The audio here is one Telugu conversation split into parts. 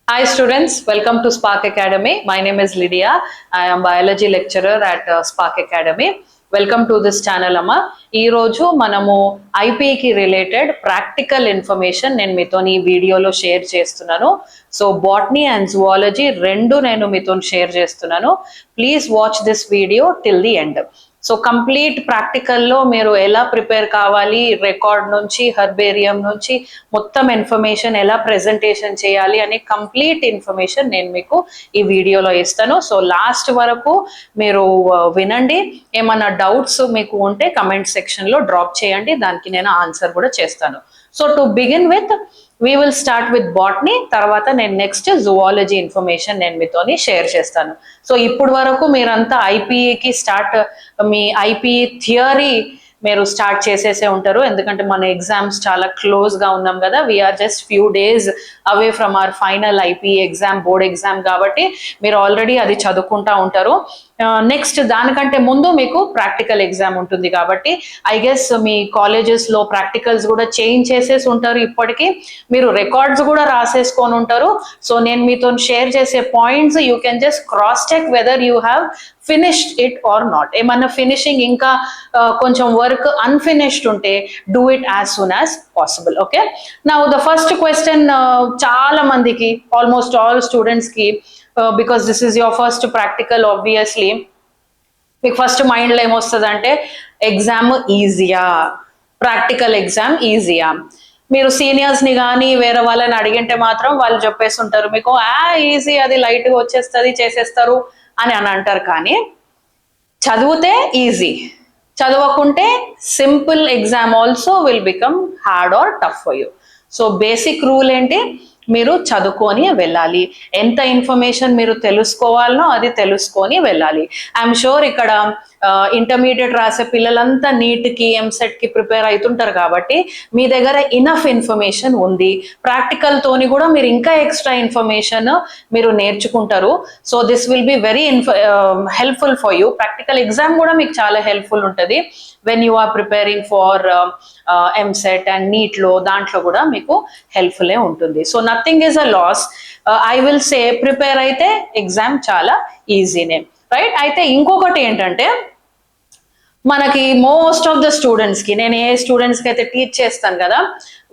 Hi students, welcome to Spark Academy. My name is Lydia. I am biology lecturer at Spark Academy. Welcome to this channel అమ్మ. ఈరోజు మనము ఐపీకి రిలేటెడ్ ప్రాక్టికల్ ఇన్ఫర్మేషన్ నేను మీతో ఈ వీడియోలో షేర్ చేస్తున్నాను. సో బాటనీ అండ్ జువాలజీ రెండు నేను మీతో షేర్ చేస్తున్నాను. Please watch this video till the end. So complete ప్రాక్టికల్లో మీరు ఎలా ప్రిపేర్ కావాలి, రికార్డ్ నుంచి హెర్బేరియం నుంచి మొత్తం ఇన్ఫర్మేషన్ ఎలా ప్రెజెంటేషన్ చేయాలి అనే కంప్లీట్ ఇన్ఫర్మేషన్ నేను మీకు ఈ వీడియోలో ఇస్తాను. సో లాస్ట్ వరకు మీరు వినండి. ఏమన్నా డౌట్స్ మీకు ఉంటే కమెంట్ సెక్షన్లో డ్రాప్ చేయండి, దానికి నేను ఆన్సర్ కూడా చేస్తాను. So to begin with we will start with botany, తర్వాత నేను నెక్స్ట్ జువాలజీ ఇన్ఫర్మేషన్ నేను మీతోని షేర్ చేస్తాను. సో ఇప్పుడు వరకు మీరంతా ఐపీఈకి మీ ఐపీఈ థియరీ మీరు స్టార్ట్ చేసేసే ఉంటారు, ఎందుకంటే మన ఎగ్జామ్స్ చాలా క్లోజ్గా ఉన్నాం కదా. We're just few days away from our final IPE exam, board exam, కాబట్టి మీరు ఆల్రెడీ అది చదువుకుంటా ఉంటారు. నెక్స్ట్ దానికంటే ముందు మీకు ప్రాక్టికల్ ఎగ్జామ్ ఉంటుంది, కాబట్టి ఐ గెస్ మీ కాలేజెస్లో ప్రాక్టికల్స్ కూడా చేంజ్ చేసేసి ఉంటారు. ఇప్పటికీ మీరు రికార్డ్స్ కూడా రాసేసుకొని ఉంటారు. సో నేను మీతో షేర్ చేసే points you can just cross check whether you have finished it or not. ఏమన్నా ఫినిషింగ్ ఇంకా కొంచెం వర్క్ అన్ఫినిష్డ్ ఉంటే do it as soon as possible. Okay, now the first question చాలా మందికి, ఆల్మోస్ట్ ఆల్ స్టూడెంట్స్కి, because this is your first practical, obviously మీకు ఫస్ట్ మైండ్లో ఏమొస్తుంది అంటే ఎగ్జామ్ ఈజీయా, ప్రాక్టికల్ ఎగ్జామ్ ఈజీయా. మీరు సీనియర్స్ని కానీ వేరే వాళ్ళని అడిగింటే మాత్రం వాళ్ళు చెప్పేసి ఉంటారు మీకు ఈజీ, అది లైట్గా వచ్చేస్తుంది, చేసేస్తారు అని అంటారు. కానీ చదివితే ఈజీ, చదవకుంటే simple exam also will become hard or tough for you. So basic rule ఏంటి, మీరు చదువుకొని వెళ్ళాలి. ఎంత ఇన్ఫర్మేషన్ మీరు తెలుసుకోవాలనో అది తెలుసుకొని వెళ్ళాలి. ఐఎమ్ షూర్ ఇక్కడ ఇంటర్మీడియట్ రాసే పిల్లలంతా నీట్కి, ఎంసెట్కి ప్రిపేర్ అవుతుంటారు, కాబట్టి మీ దగ్గర ఇనఫ్ ఇన్ఫర్మేషన్ ఉంది. ప్రాక్టికల్తోని కూడా మీరు ఇంకా ఎక్స్ట్రా ఇన్ఫర్మేషన్ మీరు నేర్చుకుంటారు. So this will be very helpful for you. Practical exam కూడా మీకు చాలా హెల్ప్ఫుల్ ఉంటుంది when you are preparing for EAMCET and నీట్లో, దాంట్లో కూడా మీకు హెల్ప్ఫుల్లే ఉంటుంది. So nothing is a loss. I will say prepare అయితే ఎగ్జామ్ చాలా ఈజీనే, రైట్? అయితే ఇంకొకటి ఏంటంటే, మనకి మోస్ట్ ఆఫ్ ద స్టూడెంట్స్కి, నేను ఏ స్టూడెంట్స్కి అయితే టీచ్ చేస్తాను కదా,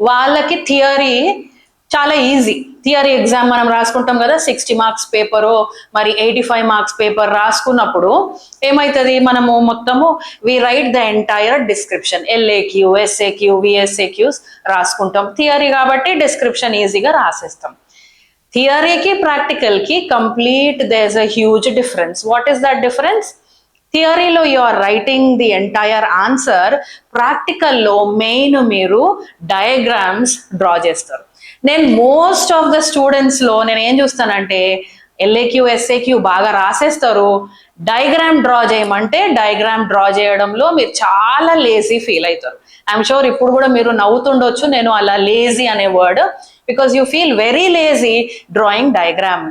వాళ్ళకి థియరీ చాలా ఈజీ. థియరీ ఎగ్జామ్ మనం రాసుకుంటాం కదా, 60 మార్క్స్ పేపరు, మరి 85 మార్క్స్ పేపర్ రాసుకున్నప్పుడు ఏమవుతుంది, మనము మొత్తము we write the entire description, LAQ, SAQ, VSAQs రాసుకుంటాం. థియరీ కాబట్టి డిస్క్రిప్షన్ ఈజీగా రాసేస్తాం. థియరీకి ప్రాక్టికల్కి complete there is a huge difference. What is that difference? థియరీలో you are writing the entire answer, ప్రాక్టికల్లో మెయిన్ మీరు డయాగ్రామ్స్ డ్రా చేస్తారు. నేను మోస్ట్ ఆఫ్ ద స్టూడెంట్స్లో నేను ఏం చూస్తానంటే, ఎల్ఏక్యూ, ఎస్ఏక్యూ బాగా రాసేస్తారు, డయాగ్రామ్ డ్రా చేయమంటే డయాగ్రామ్ డ్రా చేయడంలో మీరు చాలా లేజీ ఫీల్ అవుతారు. ఐఎమ్ షూర్ ఇప్పుడు కూడా మీరు నవ్వుతుండొచ్చు నేను అలా లేజీ అనే word, because you feel very lazy drawing diagram.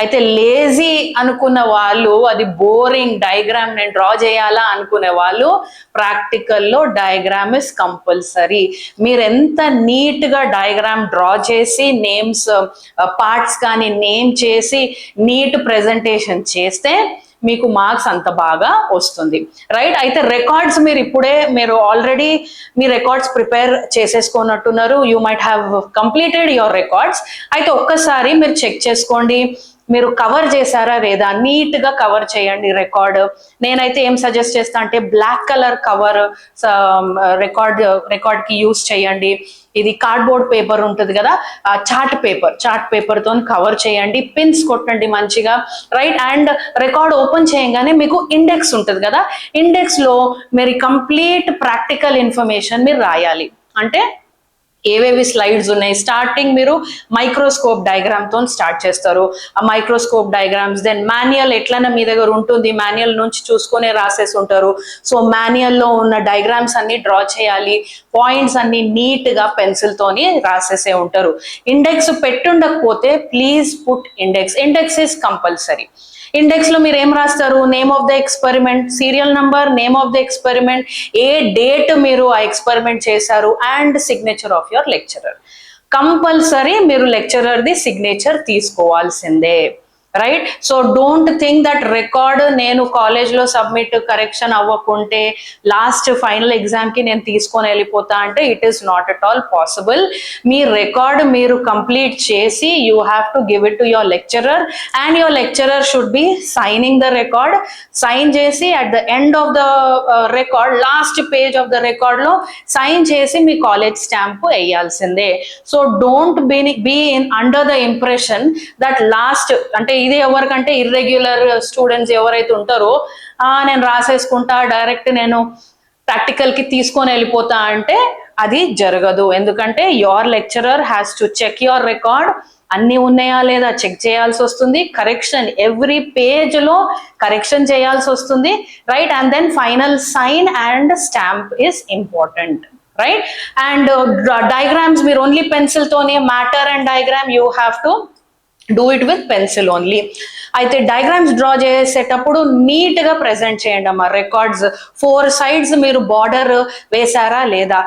అయితే లేజీ అనుకున్న వాళ్ళు, అది బోరింగ్ డయాగ్రామ్ నేను డ్రా చేయాలా అనుకునే వాళ్ళు, ప్రాక్టికల్లో డయాగ్రామ్ ఇస్ కంపల్సరీ. మీరు ఎంత నీట్గా డయాగ్రామ్ డ్రా చేసి నేమ్స్, పార్ట్స్ కానీ నేమ్ చేసి నీట్ ప్రెజెంటేషన్ చేస్తే మీకు మార్క్స్ అంత బాగా వస్తుంది, రైట్? అయితే రికార్డ్స్ మీరు ఆల్రెడీ మీ రికార్డ్స్ ప్రిపేర్ చేసేసుకున్నట్టున్నారు. You might have completed your records. అయితే ఒక్కసారి మీరు చెక్ చేసుకోండి, మీరు కవర్ చేశారా లేదా, నీట్గా కవర్ చేయండి రికార్డ్. నేనైతే ఏం సజెస్ట్ చేస్తా అంటే బ్లాక్ కలర్ కవర్ రికార్డ్కి యూస్ చేయండి. ఇది కార్డ్బోర్డ్ పేపర్ ఉంటుంది కదా, చార్ట్ పేపర్తో కవర్ చేయండి, పిన్స్ కొట్టండి మంచిగా, రైట్? అండ్ రికార్డ్ ఓపెన్ చేయగానే మీకు ఇండెక్స్ ఉంటుంది కదా, ఇండెక్స్లో మీరు కంప్లీట్ ప్రాక్టికల్ ఇన్ఫర్మేషన్ మీరు రాయాలి. అంటే ఏవేవి స్లైడ్స్ ఉన్నాయి, స్టార్టింగ్ మీరు మైక్రోస్కోప్ డయాగ్రామ్తో స్టార్ట్ చేస్తారు. ఆ మైక్రోస్కోప్ డయాగ్రామ్స్, దెన్ మాన్యువల్ ఎట్లన్నా మీ దగ్గర ఉంటుంది, మాన్యువల్ నుంచి చూసుకునే రాసేసి ఉంటారు. సో మాన్యువల్లో ఉన్న డయాగ్రామ్స్ అన్ని డ్రా చేయాలి, పాయింట్స్ అన్ని నీట్గా పెన్సిల్తోని రాసేసే ఉంటారు. ఇండెక్స్ పెట్టుండకపోతే please put index. Index is compulsory. Index లో మీరు ఏం రాస్తారు? Name of the experiment, serial number, name of the experiment, ఏ డేట్ మీరు ఆ ఎక్స్పెరిమెంట్ చేశారు, and signature of your lecturer. Compulsory మీరు లెక్చరర్ది సిగ్నేచర్ తీసుకోవాల్సిందే, right? So don't think that record నేను కాలేజ్లో సబ్మిట్ కరెక్షన్ అవ్వకుంటే లాస్ట్ ఫైనల్ ఎగ్జామ్కి నేను తీసుకొని వెళ్ళిపోతా అంటే it is not at all possible. మీ రికార్డ్ మీరు కంప్లీట్ చేసి you have to give it to your lecturer and your lecturer should be signing the record. Sign చేసి at the end of the record, last page of the రికార్డ్లో సైన్ చేసి మీ కాలేజ్ స్టాంప్ వేయాల్సిందే. So don't be in under the impression that last అంటే ఇది ఎవరికంటే ఇర్రెగ్యులర్ స్టూడెంట్స్ ఎవరైతే ఉంటారో నేను రాసేసుకుంటా డైరెక్ట్ నేను ప్రాక్టికల్కి తీసుకొని వెళ్ళిపోతా అంటే అది జరగదు. ఎందుకంటే your lecturer has to check your record, అన్ని ఉన్నాయా లేదా చెక్ చేయాల్సి వస్తుంది, కరెక్షన్ ఎవ్రీ పేజ్లో కరెక్షన్ చేయాల్సి వస్తుంది, right? And then final sign and stamp is important, right? And diagrams మీరు ఓన్లీ పెన్సిల్తోనే matter and diagram you have to do it with pencil only. అయితే డయాగ్రామ్స్ డ్రా చేసేటప్పుడు నీట్గా ప్రెజెంట్ చేయండి అమ్మా. రికార్డ్స్ 4 sides మీరు బార్డర్ వేసారా లేదా,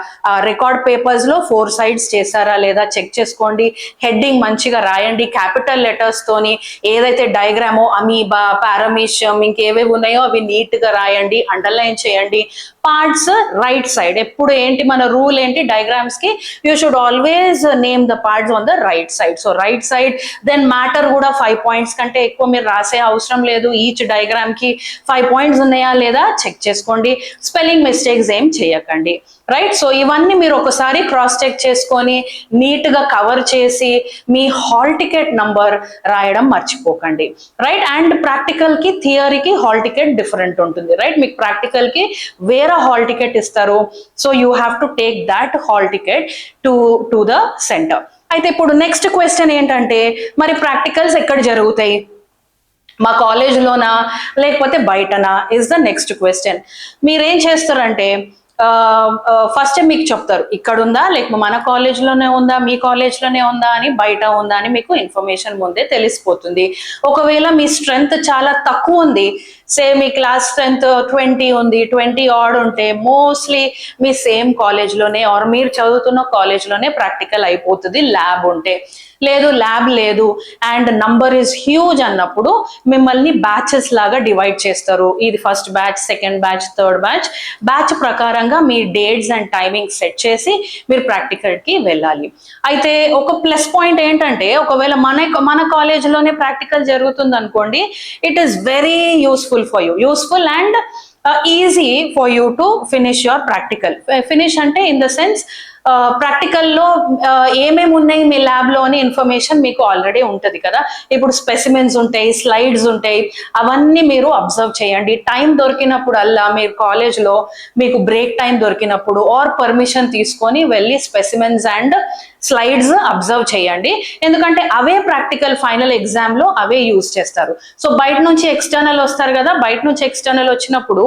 రికార్డ్ పేపర్స్లో 4 sides చేశారా లేదా చెక్ చేసుకోండి. హెడ్డింగ్ మంచిగా రాయండి క్యాపిటల్ లెటర్స్తోని. ఏదైతే డయాగ్రామో అమీబా, పారామీషియం ఇంకేవేవి ఉన్నాయో అవి నీట్గా రాయండి, అండర్లైన్ చేయండి. పార్ట్స్ రైట్ సైడ్, ఎప్పుడు ఏంటి మన రూల్ ఏంటి డయాగ్రామ్స్కి, you should always name the parts on the right side. So right side. Then matter కూడా 5 points కంటే ఎక్కువ మీరు రాసే అవసరం లేదు. ఈచ్ డయాగ్రామ్కి 5 points ఉన్నాయా లేదా చెక్ చేసుకోండి. స్పెల్లింగ్ మిస్టేక్స్ ఏం చేయకండి, రైట్? సో ఇవన్నీ మీరు ఒకసారి క్రాస్ చెక్ చేసుకొని నీట్గా కవర్ చేసి మీ హాల్ టికెట్ నంబర్ రాయడం మర్చిపోకండి, రైట్? అండ్ ప్రాక్టికల్కి థియరీకి హాల్ టికెట్ డిఫరెంట్ ఉంటుంది, రైట్? మీకు ప్రాక్టికల్కి వేరే హాల్ టికెట్ ఇస్తారు. So you have to take that hall ticket to the centre. అయితే ఇప్పుడు నెక్స్ట్ క్వశ్చన్ ఏంటంటే, మరి ప్రాక్టికల్స్ ఎక్కడ జరుగుతాయి, మా కాలేజ్లోనా లేకపోతే బయటనా ఇస్ ద నెక్స్ట్ క్వశ్చన్. మీరేం చేస్తారంటే ఫస్ట్ మీకు చెప్తారు ఇక్కడ ఉందా, లేకపోతే మన కాలేజ్లోనే ఉందా, మీ కాలేజ్లోనే ఉందా అని, బయట ఉందా అని మీకు ఇన్ఫర్మేషన్ ముందే తెలిసిపోతుంది. ఒకవేళ మీ స్ట్రెంగ్త్ చాలా తక్కువ ఉంది, సే మీ క్లాస్ స్ట్రెంగ్త్ 20 ఉంది, 20 odd ఉంటే మోస్ట్లీ మీ సేమ్ కాలేజ్లోనే ఆర్ మీరు చదువుతున్న కాలేజ్లోనే ప్రాక్టికల్ అయిపోతుంది ల్యాబ్ ఉంటే. లేదు ల్యాబ్ లేదు అండ్ నంబర్ ఇస్ హ్యూజ్ అన్నప్పుడు మిమ్మల్ని బ్యాచెస్ లాగా డివైడ్ చేస్తారు. ఇది first batch, second batch, third batch. Batch ప్రకారంగా మీ డేట్స్ అండ్ టైమింగ్ సెట్ చేసి మీరు ప్రాక్టికల్కి వెళ్ళాలి. అయితే ఒక ప్లస్ పాయింట్ ఏంటంటే, ఒకవేళ మన కాలేజ్లోనే ప్రాక్టికల్ జరుగుతుంది అనుకోండి, it is very useful for you, useful and easy for you to finish your practical. Finish అంటే ఇన్ ద సెన్స్ ప్రాక్టికల్లో ఏమేమి ఉన్నాయి మీ ల్యాబ్లో అని ఇన్ఫర్మేషన్ మీకు ఆల్రెడీ ఉంటుంది కదా. ఇప్పుడు స్పెసిమెన్స్ ఉంటాయి, స్లైడ్స్ ఉంటాయి, అవన్నీ మీరు అబ్జర్వ్ చేయండి. టైం దొరికినప్పుడల్లా మీరు కాలేజ్లో మీకు బ్రేక్ టైం దొరికినప్పుడు ఆర్ పర్మిషన్ తీసుకొని వెళ్ళి స్పెసిమెన్స్ అండ్ స్లైడ్స్ అబ్జర్వ్ చేయండి. ఎందుకంటే అవే ప్రాక్టికల్ ఫైనల్ ఎగ్జామ్లో అవే యూజ్ చేస్తారు. సో బయట నుంచి ఎక్స్టర్నల్ వస్తారు కదా, బయట నుంచి ఎక్స్టర్నల్ వచ్చినప్పుడు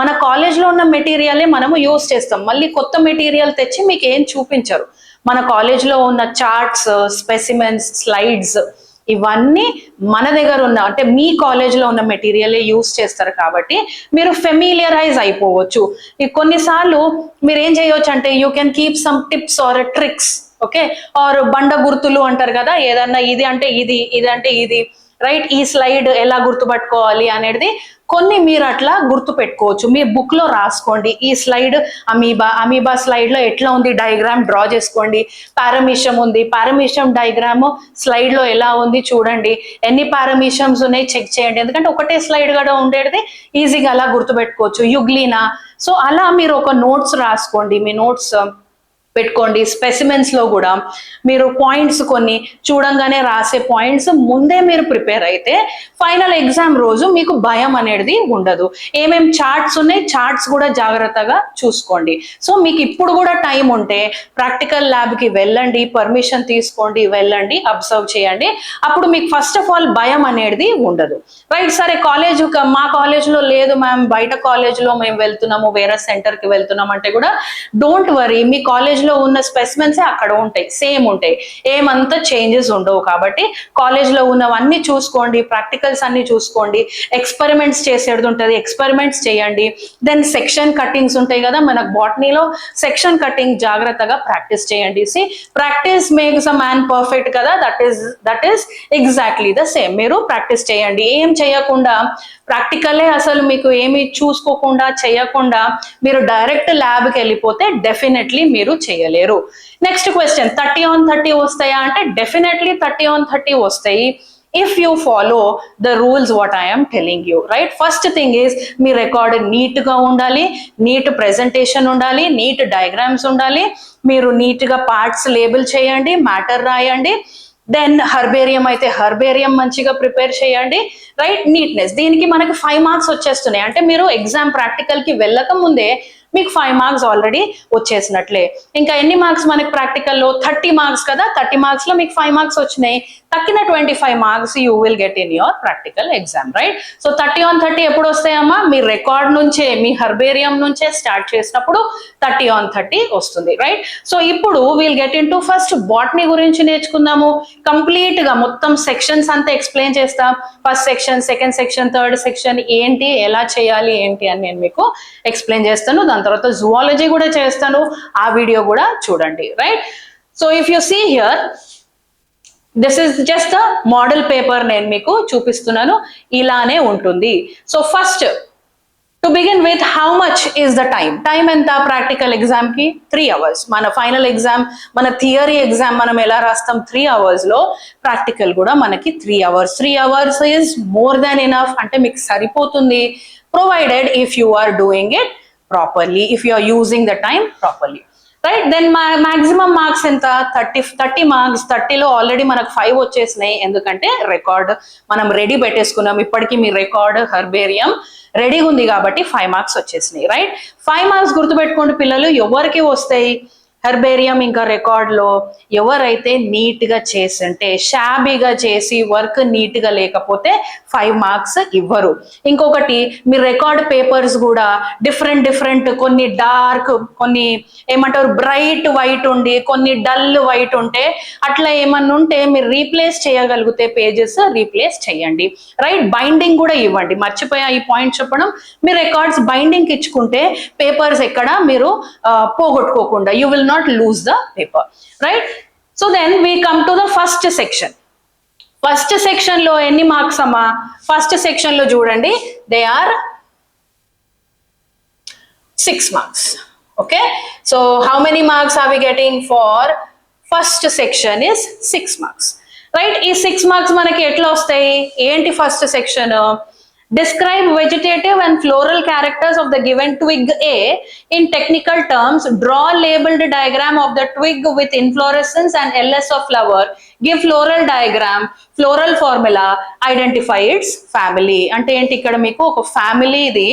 మన కాలేజ్లో ఉన్న మెటీరియలే మనము యూజ్ చేస్తాం, మళ్ళీ కొత్త మెటీరియల్ తెచ్చి మీకు ఏం చూపించరు. మన కాలేజ్లో ఉన్న చార్ట్స్, స్పెసిమెన్స్, స్లైడ్స్ ఇవన్నీ మన దగ్గర ఉన్న అంటే మీ కాలేజ్లో ఉన్న మెటీరియలే యూజ్ చేస్తారు కాబట్టి మీరు ఫెమిలియరైజ్ అయిపోవచ్చు. కొన్నిసార్లు మీరు ఏం చేయవచ్చు అంటే you can keep some tips or tricks, okay, or బండ గుర్తులు అంటారు కదా, ఏదన్నా ఇది అంటే ఇది, ఇది అంటే ఇది, రైట్? ఈ స్లైడ్ ఎలా గుర్తుపట్టుకోవాలి అనేది కొన్ని మీరు అట్లా గుర్తు పెట్టుకోవచ్చు. మీ బుక్ లో రాసుకోండి, ఈ స్లైడ్ అమీబా స్లైడ్ లో ఎట్లా ఉంది డయాగ్రామ్ డ్రా చేసుకోండి. పారామీషియం ఉంది, పారామీషియం డయాగ్రామ్ స్లైడ్ లో ఎలా ఉంది చూడండి, ఎన్ని పారామీషియమ్స్ ఉన్నాయి చెక్ చేయండి. ఎందుకంటే ఒకటే స్లైడ్ కూడా ఉండేది ఈజీగా అలా గుర్తుపెట్టుకోవచ్చు. యుగ్లీనా, సో అలా మీరు ఒక నోట్స్ రాసుకోండి, మీ నోట్స్ పెట్టుకోండి. స్పెసిమెన్స్ లో కూడా మీరు పాయింట్స్ కొన్ని చూడంగానే రాసే పాయింట్స్ ముందే మీరు ప్రిపేర్ అయితే ఫైనల్ ఎగ్జామ్ రోజు మీకు భయం అనేది ఉండదు. ఏమేం చార్ట్స్ ఉన్నాయి, చార్ట్స్ కూడా జాగ్రత్తగా చూసుకోండి. సో మీకు ఇప్పుడు కూడా టైం ఉంటే ప్రాక్టికల్ ల్యాబ్కి వెళ్ళండి, పర్మిషన్ తీసుకోండి, వెళ్ళండి, అబ్జర్వ్ చేయండి. అప్పుడు మీకు ఫస్ట్ ఆఫ్ ఆల్ భయం అనేది ఉండదు, రైట్? సరే కాలేజ్ మా కాలేజ్లో లేదు మ్యామ్, బయట కాలేజ్లో మేము వెళ్తున్నాము, వేరే సెంటర్కి వెళ్తున్నాం అంటే కూడా డోంట్ వరీ. మీ కాలేజ్లో కాలేజ్లో ఉన్న స్పెసిమెన్సే అక్కడ ఉంటాయి, సేమ్ ఉంటాయి, ఏమంతా చేంజెస్ ఉండవు. కాబట్టి కాలేజ్లో ఉన్నవన్నీ చూసుకోండి, ప్రాక్టికల్స్ అన్ని చూసుకోండి, ఎక్స్పెరిమెంట్స్ చేసేది ఉంటుంది, ఎక్స్పెరిమెంట్స్ చేయండి. దెన్ సెక్షన్ కటింగ్స్ ఉంటాయి కదా మనకు బాటనీలో, సెక్షన్ కటింగ్ జాగ్రత్తగా ప్రాక్టీస్ చేయండి. See practice makes a man perfect కదా, that is exactly the same. మీరు ప్రాక్టీస్ చేయండి. ఏం చేయకుండా ప్రాక్టికలే అసలు మీకు ఏమి చూసుకోకుండా చేయకుండా మీరు డైరెక్ట్ ల్యాబ్కి వెళ్ళిపోతే డెఫినెట్లీ మీరు చేయలేరు. నెక్స్ట్ క్వశ్చన్, 30 on 30 వస్తాయా అంటే డెఫినెట్లీ 30 on 30 వస్తాయి if you follow the rules what I am telling you, right? First thing is me record neat గా ఉండాలి, నీట్ ప్రెజెంటేషన్ ఉండాలి, నీట్ డయాగ్రామ్స్ ఉండాలి, మీరు నీట్ గా పార్ట్స్ లేబుల్ చేయండి, మ్యాటర్ రాయండి. దెన్ హర్బేరియం అయితే హర్బేరియం మంచిగా ప్రిపేర్ చేయండి, రైట్? నీట్నెస్, దీనికి మనకి 5 మార్క్స్ వచ్చేస్తున్నాయి. అంటే మీరు ఎగ్జామ్ ప్రాక్టికల్ కి వెళ్ళక ముందే మీకు 5 మార్క్స్ ఆల్రెడీ వచ్చేసినట్లే. ఇంకా ఎన్ని మార్క్స్ మనకి ప్రాక్టికల్లో? 30 మార్క్స్ కదా, 30 మార్క్స్ లో మీకు 5 మార్క్స్ వచ్చినాయి, తక్కిన 25 marks you will get in your practical exam, right? So 30 on 30 ఎప్పుడు వస్తాయమ్మా? మీ రికార్డ్ నుంచే, మీ హర్బేరియం నుంచే స్టార్ట్ చేసినప్పుడు 30 on 30 వస్తుంది, రైట్? సో ఇప్పుడు we'll get in to first botany గురించి నేర్చుకుందాము. కంప్లీట్ గా మొత్తం సెక్షన్స్ అంతా ఎక్స్ప్లెయిన్ చేస్తాం. First section, second section, third section ఏంటి, ఎలా చేయాలి ఏంటి అని నేను మీకు ఎక్స్ప్లెయిన్ చేస్తాను. దాని తర్వాత జువాలజీ కూడా చేస్తాను, ఆ వీడియో కూడా చూడండి, right? So if you see here, this is just the model paper, నేను మీకు చూపిస్తున్నాను, ఇలానే ఉంటుంది. So first to begin with, how much is the time ఎంత ప్రాక్టికల్ ఎగ్జామ్ కి? 3 hours. మన ఫైనల్ ఎగ్జామ్, మన థియరీ ఎగ్జామ్ మనం ఎలా రాస్తాం? 3 hours లో ప్రాక్టికల్ కూడా మనకి 3 hours. 3 hours is more than enough, అంటే మీకు సరిపోతుంది, provided if you are doing it properly, if you are using the time properly, right? Then maximum marks ఎంత? 30 marks. 30లో ఆల్రెడీ మనకు 5 వచ్చేసినాయి, ఎందుకంటే రికార్డ్ మనం రెడీ పెట్టేసుకున్నాం. ఇప్పటికీ మీ రికార్డ్, హర్బేరియం రెడీగా ఉంది కాబట్టి 5 మార్క్స్ వచ్చేసినాయి, రైట్? 5 మార్క్స్ గుర్తుపెట్టుకోండి పిల్లలు. ఎవరికి వస్తాయి? హెర్బేరియం ఇంకా రికార్డ్లో ఎవరైతే నీట్గా చేస్తుంటే, షాబీగా చేసి వర్క్ నీట్గా లేకపోతే 5 మార్క్స్ ఇవ్వరు. ఇంకొకటి, మీ రికార్డ్ పేపర్స్ కూడా డిఫరెంట్, కొన్ని డార్క్, కొన్ని ఏమంటారు బ్రైట్ వైట్ ఉండి, కొన్ని డల్ వైట్ ఉంటే, అట్లా ఏమన్నా ఉంటే మీరు రీప్లేస్ చేయగలిగితే పేజెస్ రీప్లేస్ చేయండి, రైట్? బైండింగ్ కూడా ఇవ్వండి. మర్చిపోయా ఈ పాయింట్ చెప్పడం. మీ రికార్డ్స్ బైండింగ్ ఇచ్చుకుంటే పేపర్స్ ఎక్కడ మీరు పోగొట్టుకోకుండా, you will not lose the paper, right? So then we come to the first section. First section లో ఎన్ని మార్క్స్ అమ్మా? ఫస్ట్ సెక్షన్ లో చూడండి, they are 6 marks. Okay, so how many marks are we getting for first section? Is 6 marks, right? ఈ 6 marks మనకి ఎట్లా వస్తాయి? ఏంటి first section? Describe vegetative and floral characters of the given twig A in technical terms. Draw labeled diagram of the twig with inflorescence and LS of flower. Give floral diagram, floral formula, identify its family. అంటే ఏంటి? ఇక్కడ మీకు ఒక ఫ్యామిలీ, ఇది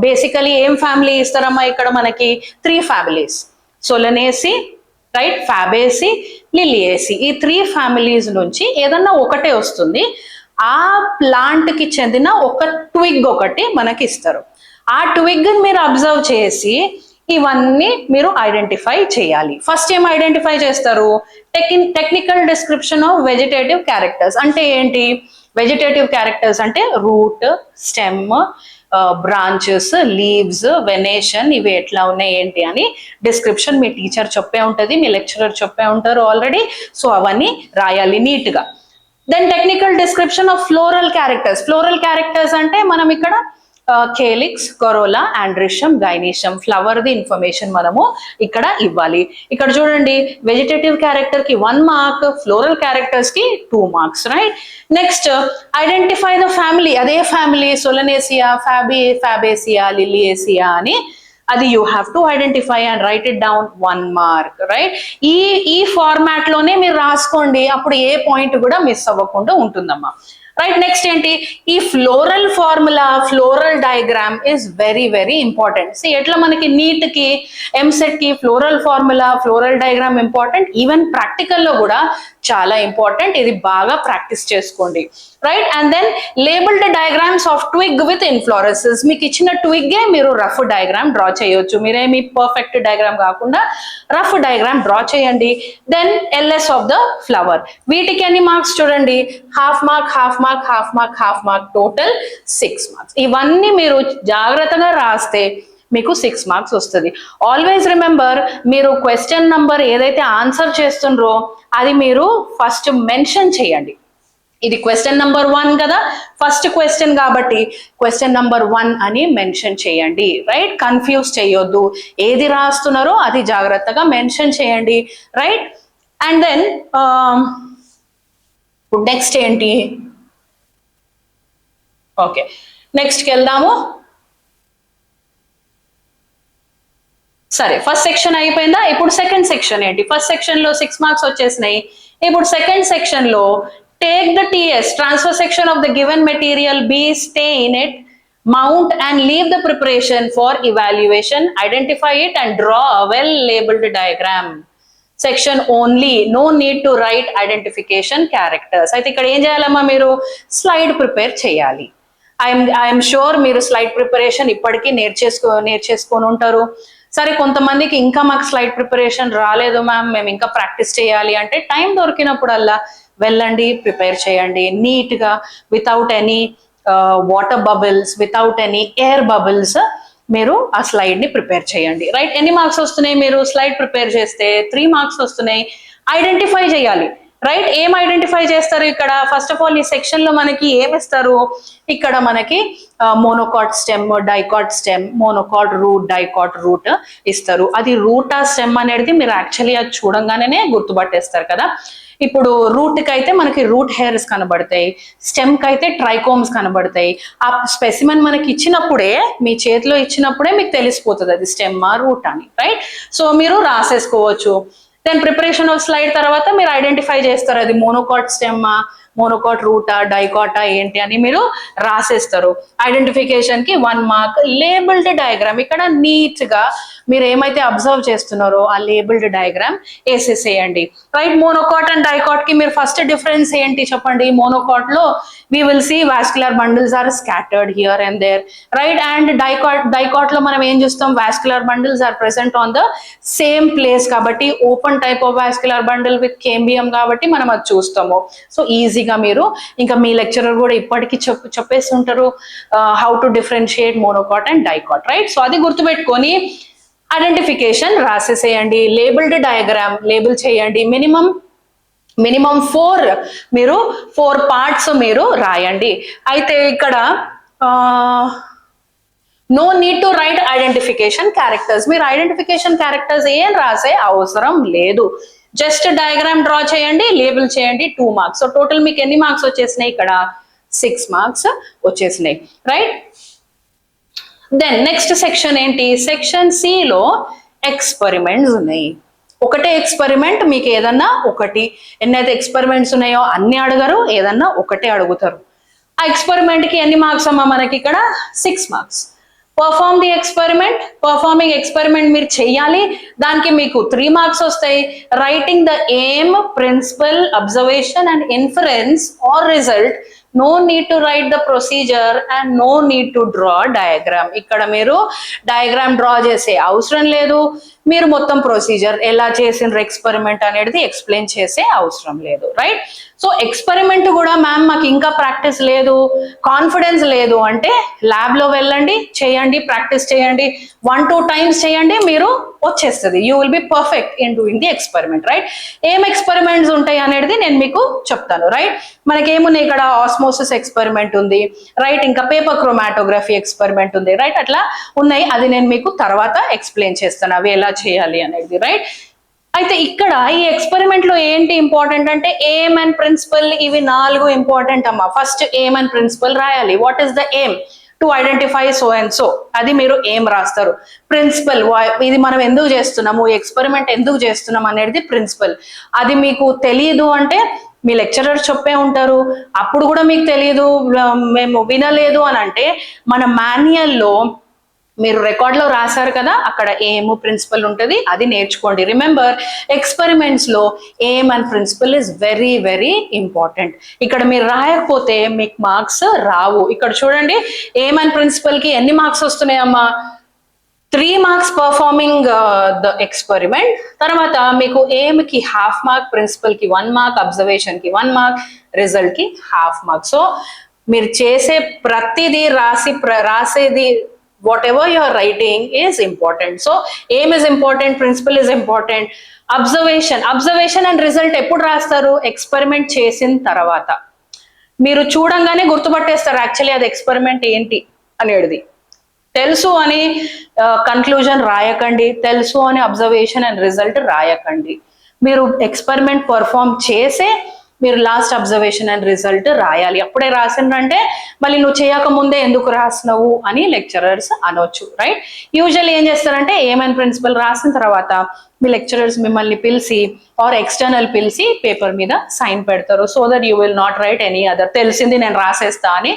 బేసికలీ ఏం ఫ్యామిలీ ఇస్తారమ్మా? ఇక్కడ మనకి 3 families, సోలనేసి, రైట్, ఫ్యాబేసి, లిలియేసి. ఈ 3 families నుంచి ఏదన్నా ఒకటే వస్తుంది. ఆ ప్లాంట్ కి చెందిన ఒక ట్విగ్ ఒకటి మనకి ఇస్తారు. ఆ ట్విగ్ మీరు అబ్జర్వ్ చేసి ఇవన్నీ మీరు ఐడెంటిఫై చేయాలి. ఫస్ట్ ఏం ఐడెంటిఫై చేస్తారు? Technical description of vegetative characters. అంటే ఏంటి? వెజిటేటివ్ క్యారెక్టర్స్ అంటే root, stem, branches, leaves, venation, ఇవి ఎట్లా ఉన్నాయి ఏంటి అని డిస్క్రిప్షన్ మీ టీచర్ చెప్పే ఉంటుంది, మీ లెక్చరర్ చెప్పే ఉంటారు ఆల్రెడీ. సో అవన్నీ రాయాలి నీట్గా. Then technical description of floral characters. Floral characters అంటే మనం ఇక్కడ calyx, corolla, androecium, gynoecium, flower the information మనము ఇక్కడ ఇవ్వాలి. ఇక్కడ చూడండి, వెజిటేటివ్ క్యారెక్టర్ కి 1 మార్క్, ఫ్లోరల్ క్యారెక్టర్స్ కి 2 marks, right? Next, identify the family. అదే ఫ్యామిలీ, సోలనేసియా, ఫ్యాబేసియా, లిలియేసియా అని, అది you have to identify and right it down, 1 mark, right? ఈ ఫార్మాట్ లోనే మీరు రాసుకోండి, అప్పుడు ఏ పాయింట్ కూడా మిస్ అవ్వకుండా ఉంటుందమ్మా. రైట్. నెక్స్ట్ ఏంటి, ఈ floral formula, floral diagram is very very important. See ఎట్లా మనకి నీట్ కి, ఎంసెట్ కి floral formula, floral diagram important, even ప్రాక్టికల్లో కూడా చాలా ఇంపార్టెంట్. ఇది బాగా ప్రాక్టీస్ చేసుకోండి. Right. And then labelled diagrams of twig with inflorescence. మీకు ఇచ్చిన ట్విగ్గే మీరు రఫ్ డయాగ్రామ్ డ్రా చేయొచ్చు. మీరేమి పర్ఫెక్ట్ డయాగ్రామ్ కాకుండా రఫ్ డయాగ్రామ్ డ్రా చేయండి. Then LS of the flower. వీటికి ఎన్ని మార్క్స్ చూడండి, half mark, half mark, half mark, half mark, total 6 marks. ఇవన్నీ మీరు జాగ్రత్తగా రాస్తే మీకు 6 మార్క్స్ వస్తుంది. ఆల్వేస్ రిమెంబర్, మీరు క్వశ్చన్ నంబర్ ఏదైతే ఆన్సర్ చేస్తుండ్రో అది మీరు ఫస్ట్ మెన్షన్ చేయండి. ఇది క్వశ్చన్ నంబర్ 1 కదా, ఫస్ట్ క్వశ్చన్ కాబట్టి క్వశ్చన్ నంబర్ 1 అని మెన్షన్ చేయండి. రైట్. కన్ఫ్యూజ్ చేయొద్దు, ఏది రాస్తున్నారో అది జాగ్రత్తగా మెన్షన్ చేయండి. రైట్. అండ్ దెన్ నెక్స్ట్ ఏంటి, ఓకే నెక్స్ట్కి వెళ్దాము. సరే, ఫస్ట్ సెక్షన్ అయిపోయిందా. ఇప్పుడు సెకండ్ సెక్షన్ ఏంటి, ఫస్ట్ సెక్షన్ లో 6 మార్క్స్ వచ్చేసినాయి. ఇప్పుడు సెకండ్ సెక్షన్ లో take the TS, transfer section of the given material, be stain it, mount and leave the preparation for evaluation, identify it and draw a well labeled diagram. Section only, no need to write identification characters. అయితే ఇక్కడ ఏం చేయాలమ్మా, మీరు స్లైడ్ ప్రిపేర్ చేయాలి. ఐఎమ్ షూర్ మీరు స్లైడ్ ప్రిపరేషన్ ఇప్పటికీ నేర్చేసుకొని ఉంటారు. సరే, కొంతమందికి ఇంకా మాకు స్లైడ్ ప్రిపరేషన్ రాలేదు మ్యామ్, మేము ఇంకా ప్రాక్టీస్ చేయాలి అంటే టైం దొరికినప్పుడల్లా వెళ్ళండి, ప్రిపేర్ చేయండి నీట్గా, without any water bubbles, without any air bubbles మీరు ఆ స్లైడ్ ని ప్రిపేర్ చేయండి. రైట్. ఎన్ని మార్క్స్ వస్తున్నాయి, మీరు స్లైడ్ ప్రిపేర్ చేస్తే 3 మార్క్స్ వస్తున్నాయి. ఐడెంటిఫై చేయాలి. రైట్. ఏం ఐడెంటిఫై చేస్తారు ఇక్కడ, ఫస్ట్ ఆఫ్ ఆల్ ఈ సెక్షన్ లో మనకి ఏమిస్తారు, ఇక్కడ మనకి monocot stem, dicot stem, monocot root, dicot root ఇస్తారు. అది రూటా స్టెమ్ అనేది మీరు యాక్చువల్లీ అది చూడంగానే గుర్తుపట్టేస్తారు కదా. ఇప్పుడు రూట్ కి అయితే మనకి రూట్ హెయిర్స్ కనబడతాయి, స్టెమ్ కి అయితే ట్రైకోమ్స్ కనబడతాయి. ఆ స్పెసిమెన్ మనకి ఇచ్చినప్పుడే, మీ చేతిలో ఇచ్చినప్పుడే మీకు తెలిసిపోతుంది అది స్టెమ్మా రూట్ అని. రైట్. సో మీరు రాసేసుకోవచ్చు. దెన్ ప్రిపరేషన్ ఆఫ్ స్లైడ్ తర్వాత మీరు ఐడెంటిఫై చేస్తారు అది మోనోకాట్ స్టెమ్మా, మోనోకాట్ రూటా, డైకాటా ఏంటి అని మీరు రాసేస్తారు. ఐడెంటిఫికేషన్ కి 1 మార్క్. లేబుల్డ్ డయాగ్రామ్, ఇక్కడ నీట్ గా మీరు ఏమైతే అబ్జర్వ్ చేస్తున్నారో ఆ లేబుల్డ్ డయాగ్రామ్ వేసేసేయండి. రైట్. మోనోకాట్ అండ్ డైకాట్ కి మీరు ఫస్ట్ డిఫరెన్స్ ఏంటి చెప్పండి. మోనోకాట్ లో we will see vascular bundles are scattered here and there. Right. And dicot లో మనం ఏం చూస్తాం, vascular bundles are present on the same place కాబట్టి open type of vascular bundle with cambium కాబట్టి మనం అది చూస్తాము. సో ఈజీగా మీరు, ఇంకా మీ లెక్చరర్ కూడా ఇప్పటికీ చెప్పేస్తుంటారు how to differentiate monocot and dicot. Right. So అది గుర్తుపెట్టుకొని ఐడెంటిఫికేషన్ రాసేసేయండి. లేబుల్డ్ డయాగ్రామ్ లేబుల్ చేయండి. మినిమం 4 పార్ట్స్ మీరు రాయండి. అయితే ఇక్కడ no need to write identification characters. మీరు ఐడెంటిఫికేషన్ క్యారెక్టర్స్ ఏం రాసే అవసరం లేదు. జస్ట్ డయాగ్రామ్ డ్రా చేయండి, లేబుల్ చేయండి, 2 మార్క్స్. సో టోటల్ మీకు ఎన్ని మార్క్స్ వచ్చేసినాయి, ఇక్కడ 6 మార్క్స్ వచ్చేసినాయి. రైట్. దెన్ నెక్స్ట్ సెక్షన్ ఏంటి, సెక్షన్ సి లో ఎక్స్పెరిమెంట్స్ ఉన్నాయి. ఒకటే ఎక్స్పెరిమెంట్, మీకు ఏదన్నా ఒకటి, ఎన్నైతే ఎక్స్పెరిమెంట్స్ ఉన్నాయో అన్ని అడగరు, ఏదన్నా ఒకటే అడుగుతారు. ఆ ఎక్స్పెరిమెంట్ కి ఎన్ని మార్క్స్ అమ్మా, మనకి ఇక్కడ 6 marks. Perform the experiment, performing experiment మీరు చెయ్యాలి, దానికి మీకు 3 మార్క్స్ వస్తాయి. Writing the aim, principle, observation and inference or result, no need to write the procedure and no need to draw diagram. ఇక్కడ మీరు డయాగ్రామ్ డ్రా చేసే అవసరం లేదు, మీరు మొత్తం ప్రొసీజర్ ఎలా చేసిన ఎక్స్పెరిమెంట్ అనేది ఎక్స్ప్లెయిన్ చేసే అవసరం లేదు. రైట్. సో ఎక్స్పెరిమెంట్ కూడా మ్యామ్ మాకు ఇంకా ప్రాక్టీస్ లేదు, కాన్ఫిడెన్స్ లేదు అంటే ల్యాబ్ లో వెళ్ళండి, చేయండి, ప్రాక్టీస్ చేయండి, 1-2 టైమ్స్ చేయండి, మీరు వచ్చేస్తుంది. You will be perfect in doing the experiment. Right. ఏం ఎక్స్పెరిమెంట్స్ ఉంటాయి అనేది నేను మీకు చెప్తాను. రైట్. మనకేమున్నాయి ఇక్కడ, ఆస్మోసిస్ ఎక్స్పెరిమెంట్ ఉంది. రైట్. ఇంకా పేపర్ క్రోమాటోగ్రఫీ ఎక్స్పెరిమెంట్ ఉంది. రైట్. అట్లా ఉన్నాయి, అది నేను మీకు తర్వాత ఎక్స్ప్లెయిన్ చేస్తాను అవి ఎలా చేయాలి అనేది. రైట్. అయితే ఇక్కడ ఈ ఎక్స్పెరిమెంట్ లో ఏంటి ఇంపార్టెంట్ అంటే ఎయిమ్ అండ్ ప్రిన్సిపల్, ఇవి 4 ఇంపార్టెంట్ అమ్మా. ఫస్ట్ ఎయిమ్ అండ్ ప్రిన్సిపల్ రాయాలి. What is the aim, to identify so and so, అది మీరు ఎయిమ్ రాస్తారు. ప్రిన్సిపల్, ఇది మనం ఎందుకు చేస్తున్నాము, ఎక్స్పెరిమెంట్ ఎందుకు చేస్తున్నాం అనేది ప్రిన్సిపల్. అది మీకు తెలియదు అంటే మీ లెక్చరర్ చెప్పే ఉంటారు, అప్పుడు కూడా మీకు తెలియదు, మేము వినలేదు అని అంటే మన మాన్యువల్లో మీరు రికార్డ్లో రాశారు కదా, అక్కడ ఎయిమ్ ప్రిన్సిపల్ ఉంటుంది, అది నేర్చుకోండి. రిమెంబర్, ఎక్స్పెరిమెంట్స్లో aim and principle is very very important. ఇక్కడ మీరు రాయకపోతే మీకు మార్క్స్ రావు. ఇక్కడ చూడండి, ఎయిమ్ అండ్ ప్రిన్సిపల్కి ఎన్ని మార్క్స్ వస్తున్నాయమ్మా? 3 మార్క్స్ పర్ఫార్మింగ్ ద ఎక్స్పెరిమెంట్. తర్వాత మీకు ఎయిమ్కి ½ మార్క్, ప్రిన్సిపల్కి 1 మార్క్, అబ్జర్వేషన్కి 1 మార్క్, రిజల్ట్కి ½ మార్క్. సో మీరు చేసే ప్రతిదీ రాసేది whatever you are writing is important. So aim is important, principle is important. Observation and result ఎప్పుడు రాస్తారు? ఎక్స్పెరిమెంట్ చేసిన తర్వాత. మీరు చూడంగానే గుర్తుపట్టేస్తారు యాక్చువల్లీ అది ఎక్స్పెరిమెంట్ ఏంటి అనేది. తెలుసు అని కన్క్లూజన్ రాయకండి, తెలుసు అని అబ్జర్వేషన్ అండ్ రిజల్ట్ రాయకండి. మీరు ఎక్స్పెరిమెంట్ పర్ఫామ్ చేసే మీరు లాస్ట్ అబ్జర్వేషన్ అండ్ రిజల్ట్ రాయాలి. అప్పుడే రాసిండ్రంటే మళ్ళీ నువ్వు చేయక ముందే ఎందుకు రాసినవు అని లెక్చరర్స్ అనొచ్చు, రైట్? యూజువల్లీ ఏం చేస్తారంటే ఎయిమ్ అండ్ ప్రిన్సిపల్ రాసిన తర్వాత మీ లెక్చరర్స్ మిమ్మల్ని పిలిచి ఆర్ ఎక్స్టర్నల్ పిలిచి పేపర్ మీద సైన్ పెడతారు. So that you will not right any other. తెలిసింది నేను రాసేస్తా అని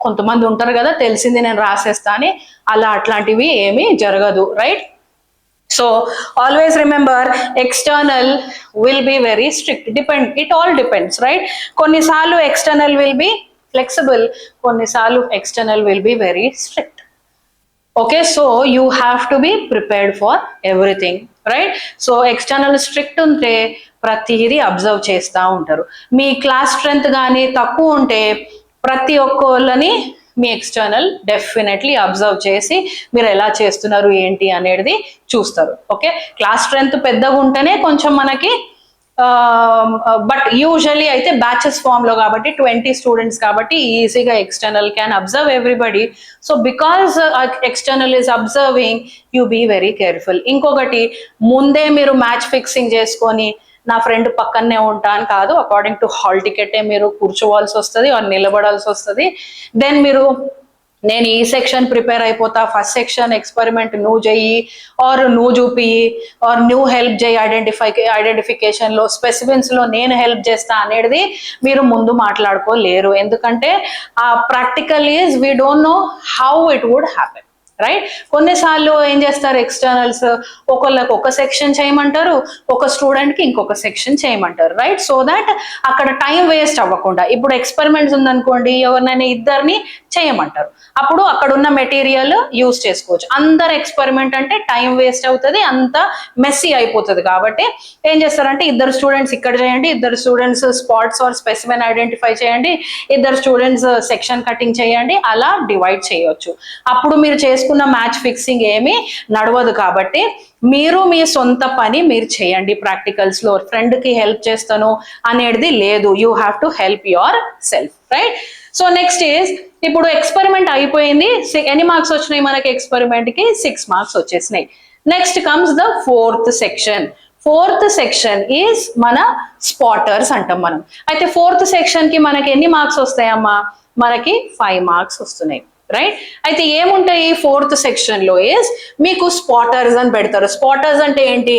కొంతమంది ఉంటారు కదా, తెలిసింది నేను రాసేస్తా అని, అట్లాంటివి ఏమీ జరగదు, right? So always remember, external will be very strict. It all depends, right? కొన్నిసార్లు external will be flexible, కొన్నిసార్లు external will be very strict. Okay, so you have to be prepared for everything, right? So external strict ఉంటే ప్రతిదీ అబ్జర్వ్ చేస్తూ ఉంటారు. మీ క్లాస్ స్ట్రెంత్ కానీ తక్కువ ఉంటే ప్రతి ఒక్కళ్ళని మీ ఎక్స్టర్నల్ డెఫినెట్లీ అబ్జర్వ్ చేసి మీరు ఎలా చేస్తున్నారు ఏంటి అనేది చూస్తారు. ఓకే, క్లాస్ స్ట్రెంత్ పెద్దగా ఉంటేనే కొంచెం మనకి, బట్ యూజువల్లీ అయితే బ్యాచెస్ ఫామ్ లో కాబట్టి 20 స్టూడెంట్స్ కాబట్టి ఈజీగా external can observe everybody. So because external is observing, you be very careful. ఇంకొకటి, ముందే మీరు మ్యాచ్ ఫిక్సింగ్ చేసుకొని నా ఫ్రెండ్ పక్కనే ఉంటా అని కాదు. అకార్డింగ్ టు హాల్ టికెటే మీరు కూర్చోవాల్సి వస్తుంది, నిలబడాల్సి వస్తుంది. దెన్ మీరు నేను ఈ సెక్షన్ ప్రిపేర్ అయిపోతా, ఫస్ట్ సెక్షన్ ఎక్స్పెరిమెంట్ నువ్వు చెయ్యి, ఆర్ నువ్వు చూపి, ఆర్ నువ్వు హెల్ప్ చేయి, ఐడెంటిఫికేషన్లో, స్పెసిఫిన్స్లో నేను హెల్ప్ చేస్తా అనేది మీరు ముందు మాట్లాడుకోలేరు. ఎందుకంటే ఆ practical is we don't know how it would happen, right? కొన్నిసార్లు ఏం చేస్తారు ఎక్స్టర్నల్స్, ఒకళ్ళకి ఒక సెక్షన్ చేయమంటారు, ఒక స్టూడెంట్కి ఇంకొక సెక్షన్ చేయమంటారు, రైట్? సో దాట్ అక్కడ టైం వేస్ట్ అవ్వకుండా, ఇప్పుడు ఎక్స్పెరిమెంట్స్ ఉందనుకోండి, ఎవరినైనా ఇద్దరిని చేయమంటారు, అప్పుడు అక్కడ ఉన్న మెటీరియల్ యూజ్ చేసుకోవచ్చు. అందరు ఎక్స్పెరిమెంట్ అంటే టైం వేస్ట్ అవుతుంది, అంత మెస్సీ అయిపోతుంది. కాబట్టి ఏం చేస్తారంటే ఇద్దరు స్టూడెంట్స్ ఇక్కడ చేయండి, ఇద్దరు students spots or specimen identify చేయండి, ఇద్దరు స్టూడెంట్స్ సెక్షన్ కటింగ్ చేయండి, అలా డివైడ్ చేయొచ్చు. అప్పుడు మీరు చేసుకున్న మ్యాచ్ ఫిక్సింగ్ ఏమీ నడవదు. కాబట్టి మీరు మీ సొంత పని మీరు చేయండి. ప్రాక్టికల్స్ లో ఫ్రెండ్ కి హెల్ప్ చేస్తాను అనేది లేదు, you have to help your self, right? So next is, ఇప్పుడు ఎక్స్పెరిమెంట్ అయిపోయింది, ఎన్ని మార్క్స్ వచ్చినాయి మనకి ఎక్స్పెరిమెంట్ కి? 6 మార్క్స్ వచ్చేసినాయి. Next comes the 4th section. 4th section is మన స్పాటర్స్ అంటాం మనం. అయితే 4th సెక్షన్ కి మనకి ఎన్ని మార్క్స్ వస్తాయమ్మా? మనకి 5 మార్క్స్ వస్తున్నాయి, రైట్? అయితే ఏముంటాయి 4th సెక్షన్ లో ఇస్ మీకు స్పాటర్స్ అని పెడతారు. స్పాటర్స్ అంటే ఏంటి?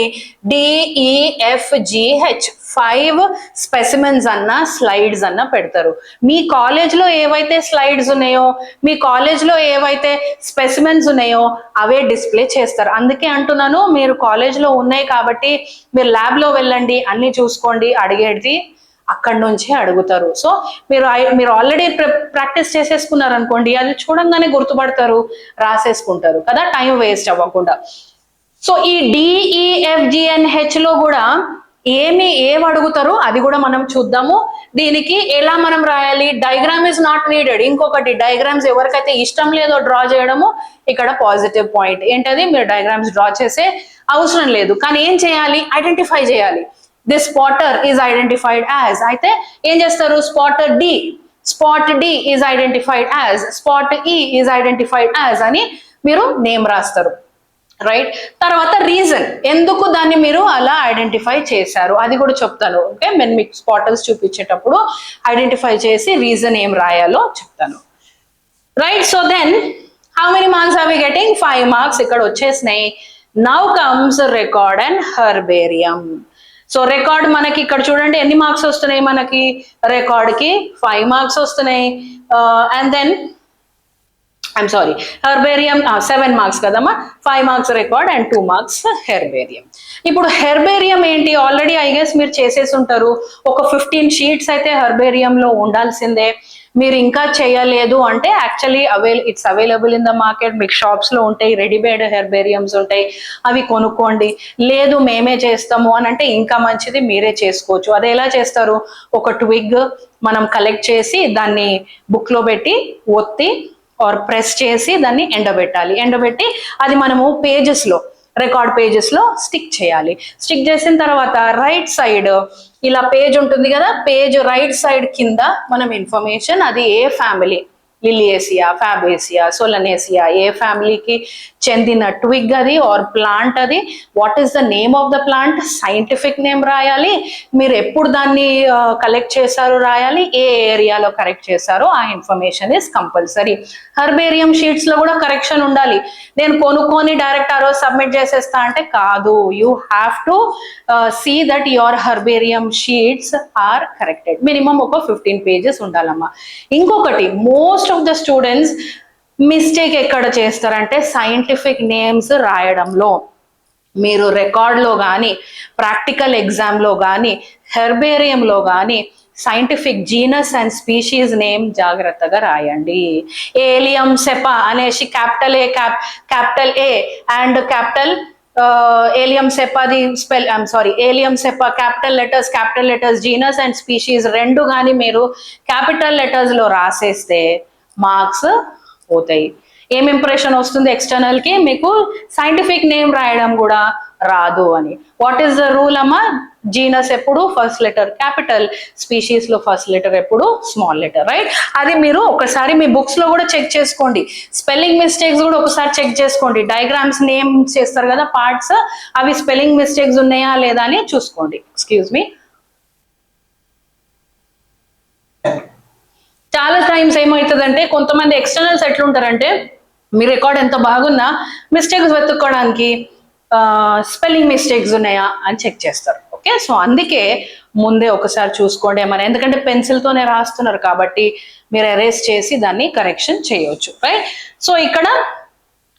DEFGH 5 స్పెసిమెన్స్ అన్న స్లైడ్స్ అన్న పెడతారు. మీ కాలేజ్ లో ఏవైతే స్లైడ్స్ ఉన్నాయో, మీ కాలేజ్ లో ఏవైతే స్పెసిమెన్స్ ఉన్నాయో అవే డిస్ప్లే చేస్తారు. అందుకే అంటున్నాను, మీరు కాలేజ్ లో ఉన్నాయి కాబట్టి మీరు ల్యాబ్ లో వెళ్ళండి, అన్ని చూసుకోండి, అడిగేది అక్కడి నుంచే అడుగుతారు. సో మీరు ఆల్రెడీ ప్రాక్టీస్ చేసేసుకున్నారు అనుకోండి, అది చూడంగానే గుర్తుపడతారు, రాసేసుకుంటారు కదా, టైం వేస్ట్ అవ్వకుండా. సో ఈ DEFGNH లో కూడా ఏమి అడుగుతారు అది కూడా మనం చూద్దాము. దీనికి ఎలా మనం రాయాలి? Diagram is not needed. ఇంకొకటి, డయాగ్రామ్స్ ఎవరికైతే ఇష్టం లేదో డ్రా చేయడము ఇక్కడ పాజిటివ్ పాయింట్. ఏంటది? మీరు డయాగ్రామ్స్ డ్రా చేసే అవసరం లేదు, కానీ ఏం చేయాలి? ఐడెంటిఫై చేయాలి. This spotter is identified as, అయితే ఏం చేస్తారు? Spot D is identified as, spot E is identified as అని మీరు నేమ్ రాస్తారు, రైట్? తర్వాత రీజన్, ఎందుకు దాన్ని మీరు అలా ఐడెంటిఫై చేశారు అది కూడా చెప్తాను. ఓకే, నేను మీకు స్పాటర్స్ చూపించేటప్పుడు ఐడెంటిఫై చేసి రీజన్ ఏం రాయాలో చెప్తాను, right? So then how many marks are we getting? 5 marks ఇక్కడ వచ్చేసినాయి. Now comes record and herbarium. So record మనకి ఇక్కడ చూడండి ఎన్ని మార్క్స్ వస్తున్నాయి, మనకి రికార్డ్కి 5 మార్క్స్ వస్తున్నాయి. And then I'm sorry, herbarium 7 marks కదమ్మా, 5 marks record and 2 marks herbarium. ఇప్పుడు హెర్బేరియం ఏంటి, ఆల్రెడీ ఐ గెస్ మీరు చేసేసి ఉంటారు. ఒక 15 షీట్స్ అయితే హెర్బేరియంలో ఉండాల్సిందే. మీరు ఇంకా చేయలేదు అంటే actually it's available in the market. మీకు షాప్స్లో ఉంటాయి, రెడీమేడ్ హెర్బేరియంస్ ఉంటాయి, అవి కొనుక్కోండి. లేదు మేమే చేస్తాము అని అంటే ఇంకా మంచిది, మీరే చేసుకోవచ్చు. అది ఎలా చేస్తారు, ఒక ట్విగ్ మనం కలెక్ట్ చేసి దాన్ని బుక్లో పెట్టి ఒత్తి ఆర్ ప్రెస్ చేసి దాన్ని ఎండబెట్టాలి. ఎండబెట్టి అది మనము పేజెస్లో, రికార్డ్ పేజెస్లో స్టిక్ చేయాలి. స్టిక్ చేసిన తర్వాత రైట్ సైడ్ ఇలా పేజ్ ఉంటుంది కదా, పేజ్ రైట్ సైడ్ కింద మనం ఇన్ఫర్మేషన్, అది ఏ ఫ్యామిలీ, లిలియేసియా, ఫ్యాబేసియా, సోలనేసియా, ఏ ఫ్యామిలీకి చెందిన ట్విగ్ అది ఆర్ ప్లాంట్ అది, what is the name of the plant, scientific name రాయాలి, మీరు ఎప్పుడు దాన్ని కలెక్ట్ చేశారో రాయాలి, ఏ ఏరియాలో కరెక్ట్ చేశారో ఆ information is compulsory. Herbarium sheets లో కూడా కరెక్షన్ ఉండాలి. నేను కొనుక్కొని డైరెక్ట్ ఆ రోజు సబ్మిట్ చేసేస్తా అంటే కాదు, you have to see that your herbarium sheets are corrected. Minimum ఒక 15 పేజెస్ ఉండాలమ్మా. ఇంకొకటి, most of the students mistake ఎక్కడ చేస్తారంటే సైంటిఫిక్ నేమ్స్ రాయడంలో. మీరు రికార్డ్లో కానీ, ప్రాక్టికల్ ఎగ్జామ్లో కానీ, హెర్బేరియంలో కానీ scientific genus and species name జాగ్రత్తగా రాయండి. ఏలియం సెపా అనేసి capital A and capital allium సెపాది allium cepa capital letters genus and species రెండు కానీ మీరు క్యాపిటల్ లెటర్స్ లో రాసేస్తే మార్క్స్ పోతాయి. ఏం ఇంప్రెషన్ వస్తుంది ఎక్స్టర్నల్ కి, మీకు సైంటిఫిక్ నేమ్ రాయడం కూడా రాదు అని. వాట్ ఈస్ ద రూల్ అమ్మా, జీనస్ ఎప్పుడు ఫస్ట్ లెటర్ క్యాపిటల్, స్పీషీస్ లో ఫస్ట్ లెటర్ ఎప్పుడు స్మాల్ లెటర్, రైట్? అది మీరు ఒకసారి మీ బుక్స్ లో కూడా చెక్ చేసుకోండి. స్పెల్లింగ్ మిస్టేక్స్ కూడా ఒకసారి చెక్ చేసుకోండి. డయాగ్రామ్స్ నేమ్ చేస్తారు కదా పార్ట్స్, అవి స్పెల్లింగ్ మిస్టేక్స్ ఉన్నాయా లేదా అని చూసుకోండి. Excuse me. చాలా టైమ్స్ ఏమవుతుందంటే కొంతమంది ఎక్స్టర్నల్స్ ఎట్లుంటారంటే మీ రికార్డ్ ఎంత బాగున్నా మిస్టేక్స్ వెతుక్కోవడానికి స్పెల్లింగ్ మిస్టేక్స్ ఉన్నాయా అని చెక్ చేస్తారు. ఓకే, సో అందుకే ముందే ఒకసారి చూసుకోండి ఏమైనా, ఎందుకంటే పెన్సిల్తోనే రాస్తున్నారు కాబట్టి మీరు ఎరేస్ చేసి దాన్ని కరెక్షన్ చేయవచ్చు, రైట్? సో ఇక్కడ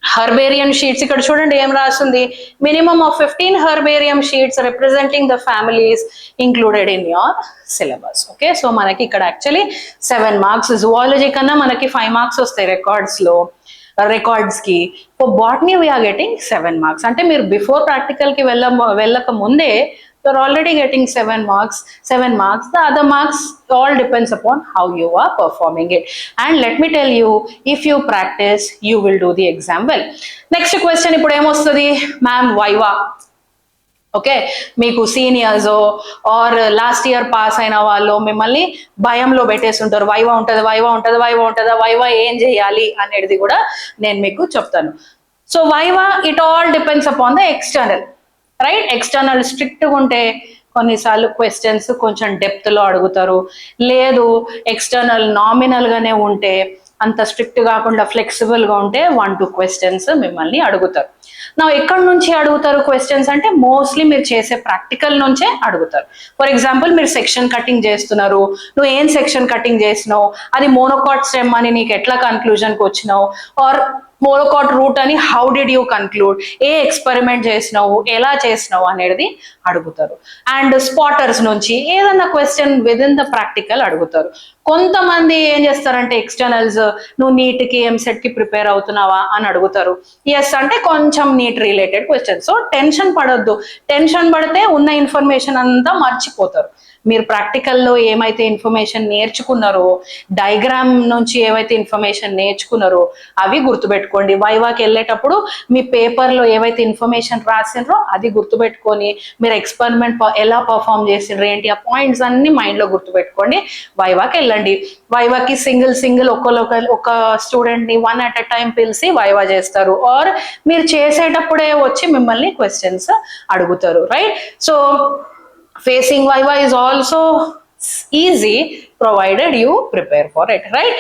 హెర్బేరియం షీట్స్ ఇక్కడ చూడండి ఏం రాస్తుంది, minimum of 15 herbarium sheets representing the families included in your syllabus. Okay, so మనకి ఇక్కడ యాక్చువల్లీ 7 మార్క్స్, జువాలజీ కన్నా మనకి 5 మార్క్స్ వస్తాయి రికార్డ్స్ కి. For botany we're getting 7 marks. అంటే మీరు బిఫోర్ ప్రాక్టికల్ కి వెళ్ళక ముందే you're already getting 7 marks. The other marks all depends upon how you are performing it. And let me tell you, if you practice, you will do the exam well. Next question, ఇప్పుడు ఏమొస్తుంది మ్యామ్, వైవా. ఓకే, మీకు seniors or last year pass అయిన వాళ్ళు మిమ్మల్ని భయంలో పెట్టేస్తుంటారు, వైవా ఉంటుందా, వైవా ఏం చేయాలి అనేది కూడా నేను మీకు చెప్తాను. So viva it all depends upon the external, right? External స్ట్రిక్ట్గా ఉంటే కొన్నిసార్లు క్వశ్చన్స్ కొంచెం డెప్త్లో అడుగుతారు. లేదు ఎక్స్టర్నల్ నామినల్గానే ఉంటే, అంత స్ట్రిక్ట్ కాకుండా ఫ్లెక్సిబుల్గా ఉంటే 1-2 క్వశ్చన్స్ మిమ్మల్ని అడుగుతారు. నా ఎక్కడి నుంచి అడుగుతారు క్వశ్చన్స్ అంటే మోస్ట్లీ మీరు చేసే ప్రాక్టికల్ నుంచే అడుగుతారు. ఫర్ ఎగ్జాంపుల్ మీరు సెక్షన్ కటింగ్ చేస్తున్నారు, నువ్వు ఏం సెక్షన్ కటింగ్ చేసినావు, అది మోనోకాట్ స్టెమ్ అని నీకు ఎట్లా కన్క్లూజన్కి వచ్చినావు, ఆర్ మోనోకాట్ రూట్ అని how did you conclude, A experiment చేసినావు, ఎలా చేసినావు అనేది అడుగుతారు. అండ్ స్పాటర్స్ నుంచి ఏదన్నా question with in the practical అడుగుతారు. కొంతమంది ఏం చేస్తారంటే ఎక్స్టర్నల్స్, నువ్వు నీట్కి ఎంసెట్కి ప్రిపేర్ అవుతున్నావా అని అడుగుతారు. ఎస్ అంటే కొంచెం NEET related question. So tension పడొద్దు, టెన్షన్ పడితే ఉన్న ఇన్ఫర్మేషన్ అంతా మర్చిపోతారు. మీరు ప్రాక్టికల్లో ఏమైతే ఇన్ఫర్మేషన్ నేర్చుకున్నారో, డయాగ్రామ్ నుంచి ఏవైతే ఇన్ఫర్మేషన్ నేర్చుకున్నారో అవి గుర్తుపెట్టుకోండి. వైవాకి వెళ్ళేటప్పుడు మీ పేపర్లో ఏవైతే ఇన్ఫర్మేషన్ రాసినరో అది గుర్తుపెట్టుకొని మీరు ఎక్స్పెరిమెంట్ ఎలా పర్ఫామ్ చేసిండ్రు ఏంటి ఆ పాయింట్స్ అన్ని మైండ్లో గుర్తుపెట్టుకోండి. వైవాకి వెళ్ళండి. వైవాకి సింగిల్ ఒక స్టూడెంట్ని 1 at a time పిలిచి వైవా చేస్తారు, ఆర్ మీరు చేసేటప్పుడే వచ్చి మిమ్మల్ని క్వశ్చన్స్ అడుగుతారు, right? So facing viva is also easy provided you prepare for it, right?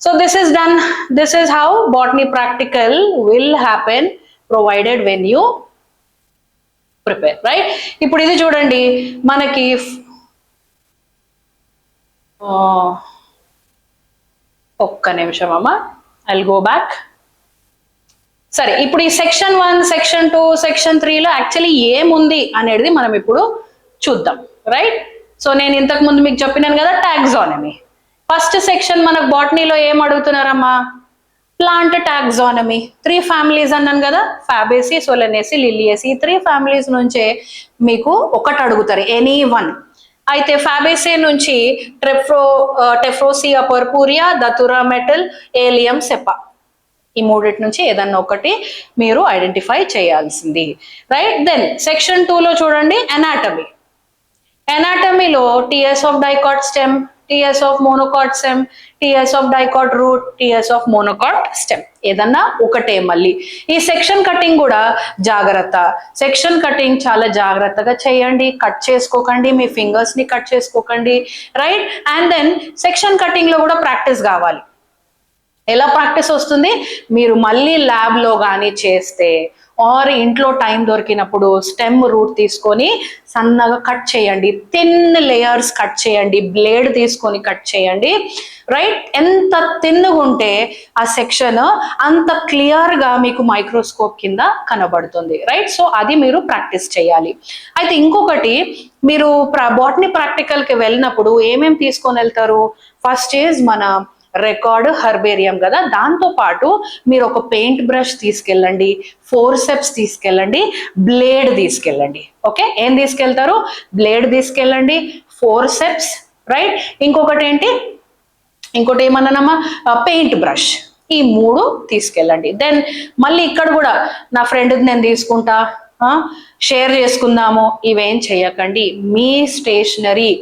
So this is done. This is how botany practical will happen provided when you prepare, right? ఇప్పుడు ఇది చూడండి, మనకి ఒక్క నిమిషం అమ్మా, ఐల్ గో బ్యాక్. సరే, ఇప్పుడు ఈ సెక్షన్ 1, సెక్షన్ 2, సెక్షన్ 3లో యాక్చువల్లీ ఏముంది అనేది మనం ఇప్పుడు చూద్దాం, రైట్? సో నేను ఇంతకు ముందు మీకు చెప్పినాను కదా, టాక్సానమీ. ఫస్ట్ సెక్షన్ మనకు బాటనీలో ఏం అడుగుతున్నారమ్మా? Plant taxonomy. 3 ఫ్యామిలీస్ అన్నాను కదా, ఫ్యాబేసి, సోలనేసి, లిలియేసి. ఈ 3 ఫ్యామిలీస్ నుంచే మీకు ఒకటి అడుగుతారు, ఎనీ వన్. అయితే ఫ్యాబేసే నుంచి టెఫ్రోసియా పర్పూరియా, దతురా మెటల్, ఏలియం సెపా, ఈ మూడిటి నుంచి ఏదన్నా ఒకటి మీరు ఐడెంటిఫై చేయాల్సింది, రైట్? దెన్ సెక్షన్ 2లో చూడండి, అనాటమీ. అనాటమీలో TS of dicot stem, TS of monocot stem, TS of dicot root, TS of monocot stem, ఏదన్నా ఒకటే. మళ్ళీ ఈ సెక్షన్ కటింగ్ కూడా జాగ్రత్త, సెక్షన్ కటింగ్ చాలా జాగ్రత్తగా చేయండి, కట్ చేసుకోకండి, మీ ఫింగర్స్ ని కట్ చేసుకోకండి, right? And then section cutting లో కూడా ప్రాక్టీస్ కావాలి. ఎలా ప్రాక్టీస్ వస్తుంది? మీరు మళ్ళీ ల్యాబ్లో కానీ చేస్తే, ఆర్ ఇంట్లో టైం దొరికినప్పుడు స్టెమ్ రూట్ తీసుకొని సన్నగా కట్ చేయండి, థిన్ లేయర్స్ కట్ చేయండి, బ్లేడ్ తీసుకొని కట్ చేయండి, రైట్? ఎంత థిన్గా ఉంటే ఆ సెక్షన్ అంత క్లియర్గా మీకు మైక్రోస్కోప్ కింద కనబడుతుంది, రైట్? సో అది మీరు ప్రాక్టీస్ చేయాలి. అయితే ఇంకొకటి, మీరు బాటనీ ప్రాక్టికల్కి వెళ్ళినప్పుడు ఏమేమి తీసుకొని వెళ్తారు? ఫస్ట్ ఈజ్ మన రికార్డ్ హెర్బేరియం కదా, దాంతో పాటు మీరు ఒక పెయింట్ బ్రష్ తీసుకెళ్ళండి, ఫోర్సెప్స్ తీసుకెళ్ళండి, బ్లేడ్ తీసుకెళ్ళండి. ఓకే, ఏం తీసుకెళ్తారు? బ్లేడ్ తీసుకెళ్ళండి, ఫోర్సెప్స్, రైట్? ఇంకొకటి ఏంటి, ఇంకోటి ఏమన్నానమ్మా? Paint brush. ఈ 3 తీసుకెళ్ళండి. దెన్ మళ్ళీ ఇక్కడ కూడా నా ఫ్రెండ్ది నేను తీసుకుంటా, షేర్ చేసుకుందాము, ఇవేం చేయకండి. మీ స్టేషనరీ,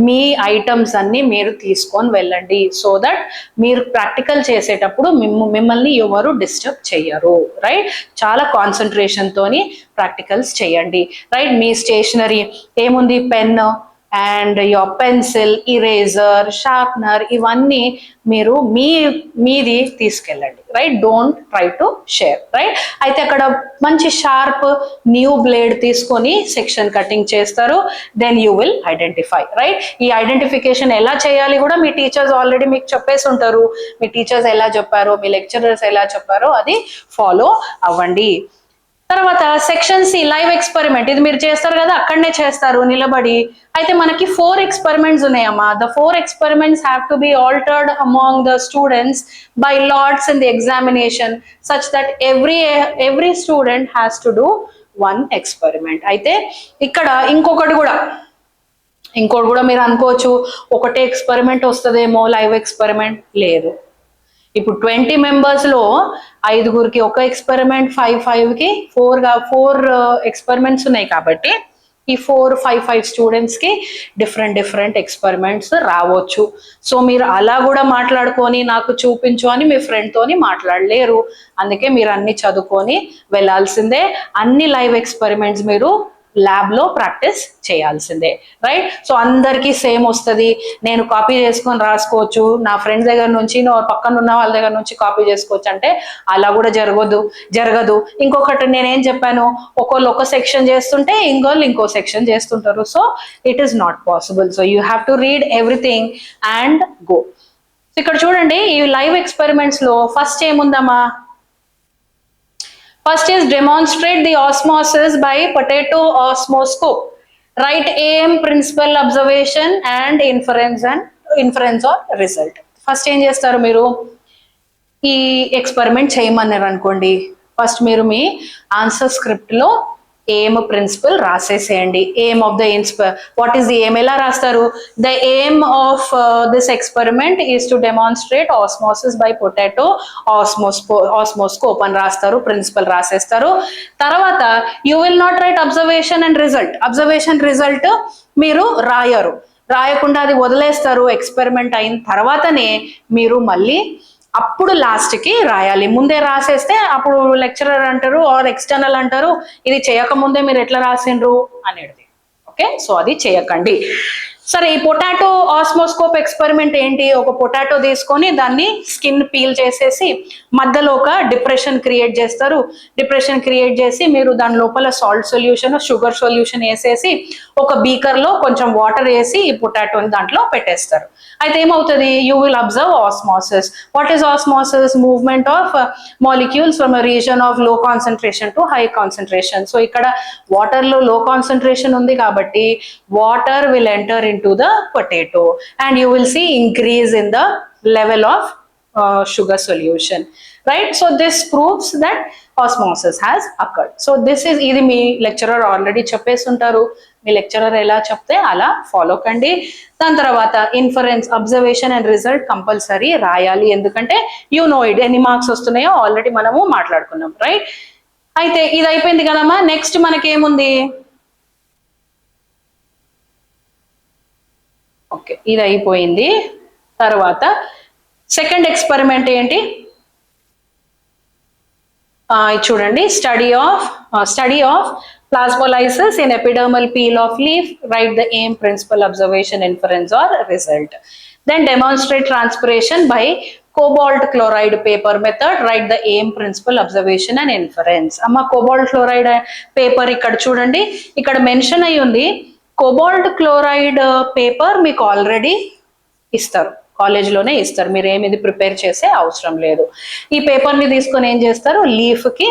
మీ ఐటమ్స్ అన్ని మీరు తీసుకొని వెళ్ళండి, సో దట్ మీరు ప్రాక్టికల్ చేసేటప్పుడు మిమ్మల్ని ఎవరు డిస్టర్బ్ చెయ్యరు, రైట్? చాలా కాన్సన్ట్రేషన్ తోని ప్రాక్టికల్స్ చేయండి, రైట్? మీ స్టేషనరీ ఏముంది? Pen and your pencil, eraser, sharpener, ఇవన్నీ మీరు మీది తీసుకెళ్ళండి, right? Don't try to share, right? అయితే అక్కడ మంచి షార్ప్ న్యూ బ్లేడ్ తీసుకొని సెక్షన్ కటింగ్ చేస్తారు, then you will identify, right? ఈ ఐడెంటిఫికేషన్ ఎలా చేయాలి కూడా మీ టీచర్స్ ఆల్రెడీ మీకు చెప్పేసి ఉంటారు. మీ టీచర్స్ ఎలా చెప్పారో, మీ లెక్చరర్స్ ఎలా చెప్పారో అది ఫాలో అవ్వండి. తర్వాత సెక్షన్ సి, లైవ్ ఎక్స్పెరిమెంట్. ఇది మీరు చేస్తారు కదా, అక్కడనే చేస్తారు నిలబడి. అయితే మనకి 4 ఎక్స్పెరిమెంట్స్ ఉన్నాయమ్మా. The 4 experiments have to be altered among the students by LADS in the examination such that every student has to do 1 experiment. అయితే ఇక్కడ ఇంకోటి కూడా మీరు అనుకోవచ్చు, ఒకటే ఎక్స్పెరిమెంట్ వస్తుందేమో, లైవ్ ఎక్స్పెరిమెంట్ లేదు. ఇప్పుడు 20 మెంబర్స్లో 5గురికి ఒక ఎక్స్పెరిమెంట్, 5కి 4 ఎక్స్పెరిమెంట్స్ ఉన్నాయి కాబట్టి ఈ 4, 5 స్టూడెంట్స్కి డిఫరెంట్ ఎక్స్పెరిమెంట్స్ రావచ్చు. సో మీరు అలా కూడా మాట్లాడుకొని నాకు చూపించు అని మీ ఫ్రెండ్తోని మాట్లాడలేరు. అందుకే మీరు అన్ని చదువుకొని వెళ్ళాల్సిందే. అన్ని లైవ్ ఎక్స్పెరిమెంట్స్ మీరు ల్యాబ్లో ప్రాక్టీస్ చేయాల్సిందే, రైట్? సో అందరికీ సేమ్ వస్తుంది, నేను కాపీ చేసుకొని రాసుకోవచ్చు, నా ఫ్రెండ్స్ దగ్గర నుంచి, పక్కన ఉన్న వాళ్ళ దగ్గర నుంచి కాపీ చేసుకోవచ్చు అంటే అలా కూడా జరగదు. ఇంకొకటి నేనేం చెప్పాను, ఒకళ్ళు ఒక సెక్షన్ చేస్తుంటే ఇంకోళ్ళు ఇంకో సెక్షన్ చేస్తుంటారు. So it is not possible. So you have to read everything and go. ఇక్కడ చూడండి, ఈ లైవ్ ఎక్స్పెరిమెంట్స్లో ఫస్ట్ ఏముందమ్మా? First is demonstrate the osmosis by potato osmoscope. Write aim, principal, observation and inference or result. First ఏం చేస్తారు మీరు? ఈ ఎక్స్పెరిమెంట్ చేయమన్నారు అనుకోండి, ఫస్ట్ మీరు మీ ఆన్సర్ స్క్రిప్ట్లో ఎయిమ్, ప్రిన్సిపల్ రాసేసేయండి. Aim of the what is the aim? ఎలా రాస్తారు? The aim of this experiment is to demonstrate osmosis by potato osmoscope అని రాస్తారు, ప్రిన్సిపల్ రాసేస్తారు. తర్వాత you will not write observation and result. Observation result మీరు రాయకుండా అది వదిలేస్తారు. ఎక్స్పెరిమెంట్ అయిన తర్వాతనే మీరు మళ్ళీ అప్పుడు లాస్ట్కి రాయాలి. ముందే రాసేస్తే అప్పుడు లెక్చరర్ అంటారు ఆర్ ఎక్స్టర్నల్ అంటారు, ఇది చేయకముందే మీరు ఎట్లా రాసిండ్రు అనేది. ఓకే, సో అది చేయకండి. సరే, ఈ పొటాటో ఆస్మోస్కోప్ ఎక్స్పెరిమెంట్ ఏంటి? ఒక పొటాటో తీసుకొని దాన్ని స్కిన్ పీల్ చేసేసి మధ్యలో ఒక డిప్రెషన్ క్రియేట్ చేస్తారు. డిప్రెషన్ క్రియేట్ చేసి మీరు దాని లోపల సాల్ట్ సొల్యూషన్, షుగర్ సొల్యూషన్ వేసేసి ఒక బీకర్లో కొంచెం వాటర్ వేసి ఈ పొటాటోని దాంట్లో పెట్టేస్తారు. అయితే ఏమవుతుంది? You will observe osmosis. What is osmosis? Movement of molecules from a reason of లో concentration to high concentration. So ఇక్కడ వాటర్లో లో కాన్సన్ట్రేషన్ ఉంది కాబట్టి water will enter into the potato and you will see increase in the level of sugar solution, right? So this proves that osmosis has occurred. So this is ఇది మీ లెక్చరర్ ఆల్రెడీ చెప్పేస్తుంటారు. మీ లెక్చరర్ ఎలా చెప్తే అలా ఫాలో కండి. దాని తర్వాత inference, observation and result compulsory రాయాలి. ఎందుకంటే యూ నో ఇట్, ఎన్ని మార్క్స్ వస్తున్నాయో ఆల్రెడీ మనము మాట్లాడుకున్నాం, రైట్? అయితే ఇది అయిపోయింది కదమ్మా. నెక్స్ట్ మనకేముంది? ఓకే, ఇది అయిపోయింది. తర్వాత సెకండ్ ఎక్స్పెరిమెంట్ ఏంటి? చూడండి, study of plasmolysis in epidermal peel of leaf. Right the aim, principle, observation, inference or result. Then demonstrate transpiration by cobalt chloride paper method. Write the aim, principle, observation and inference. అమ్మ cobalt chloride పేపర్ ఇక్కడ చూడండి, ఇక్కడ మెన్షన్ అయ్యి ఉంది. కోబాల్ట్ క్లోరైడ్ పేపర్ మీకు ఆల్రెడీ ఇస్తారు, కాలేజ్లోనే ఇస్తారు. మీరు ఏమిది ప్రిపేర్ చేసే అవసరం లేదు. ఈ పేపర్ని తీసుకొని ఏం చేస్తారు? లీఫ్కి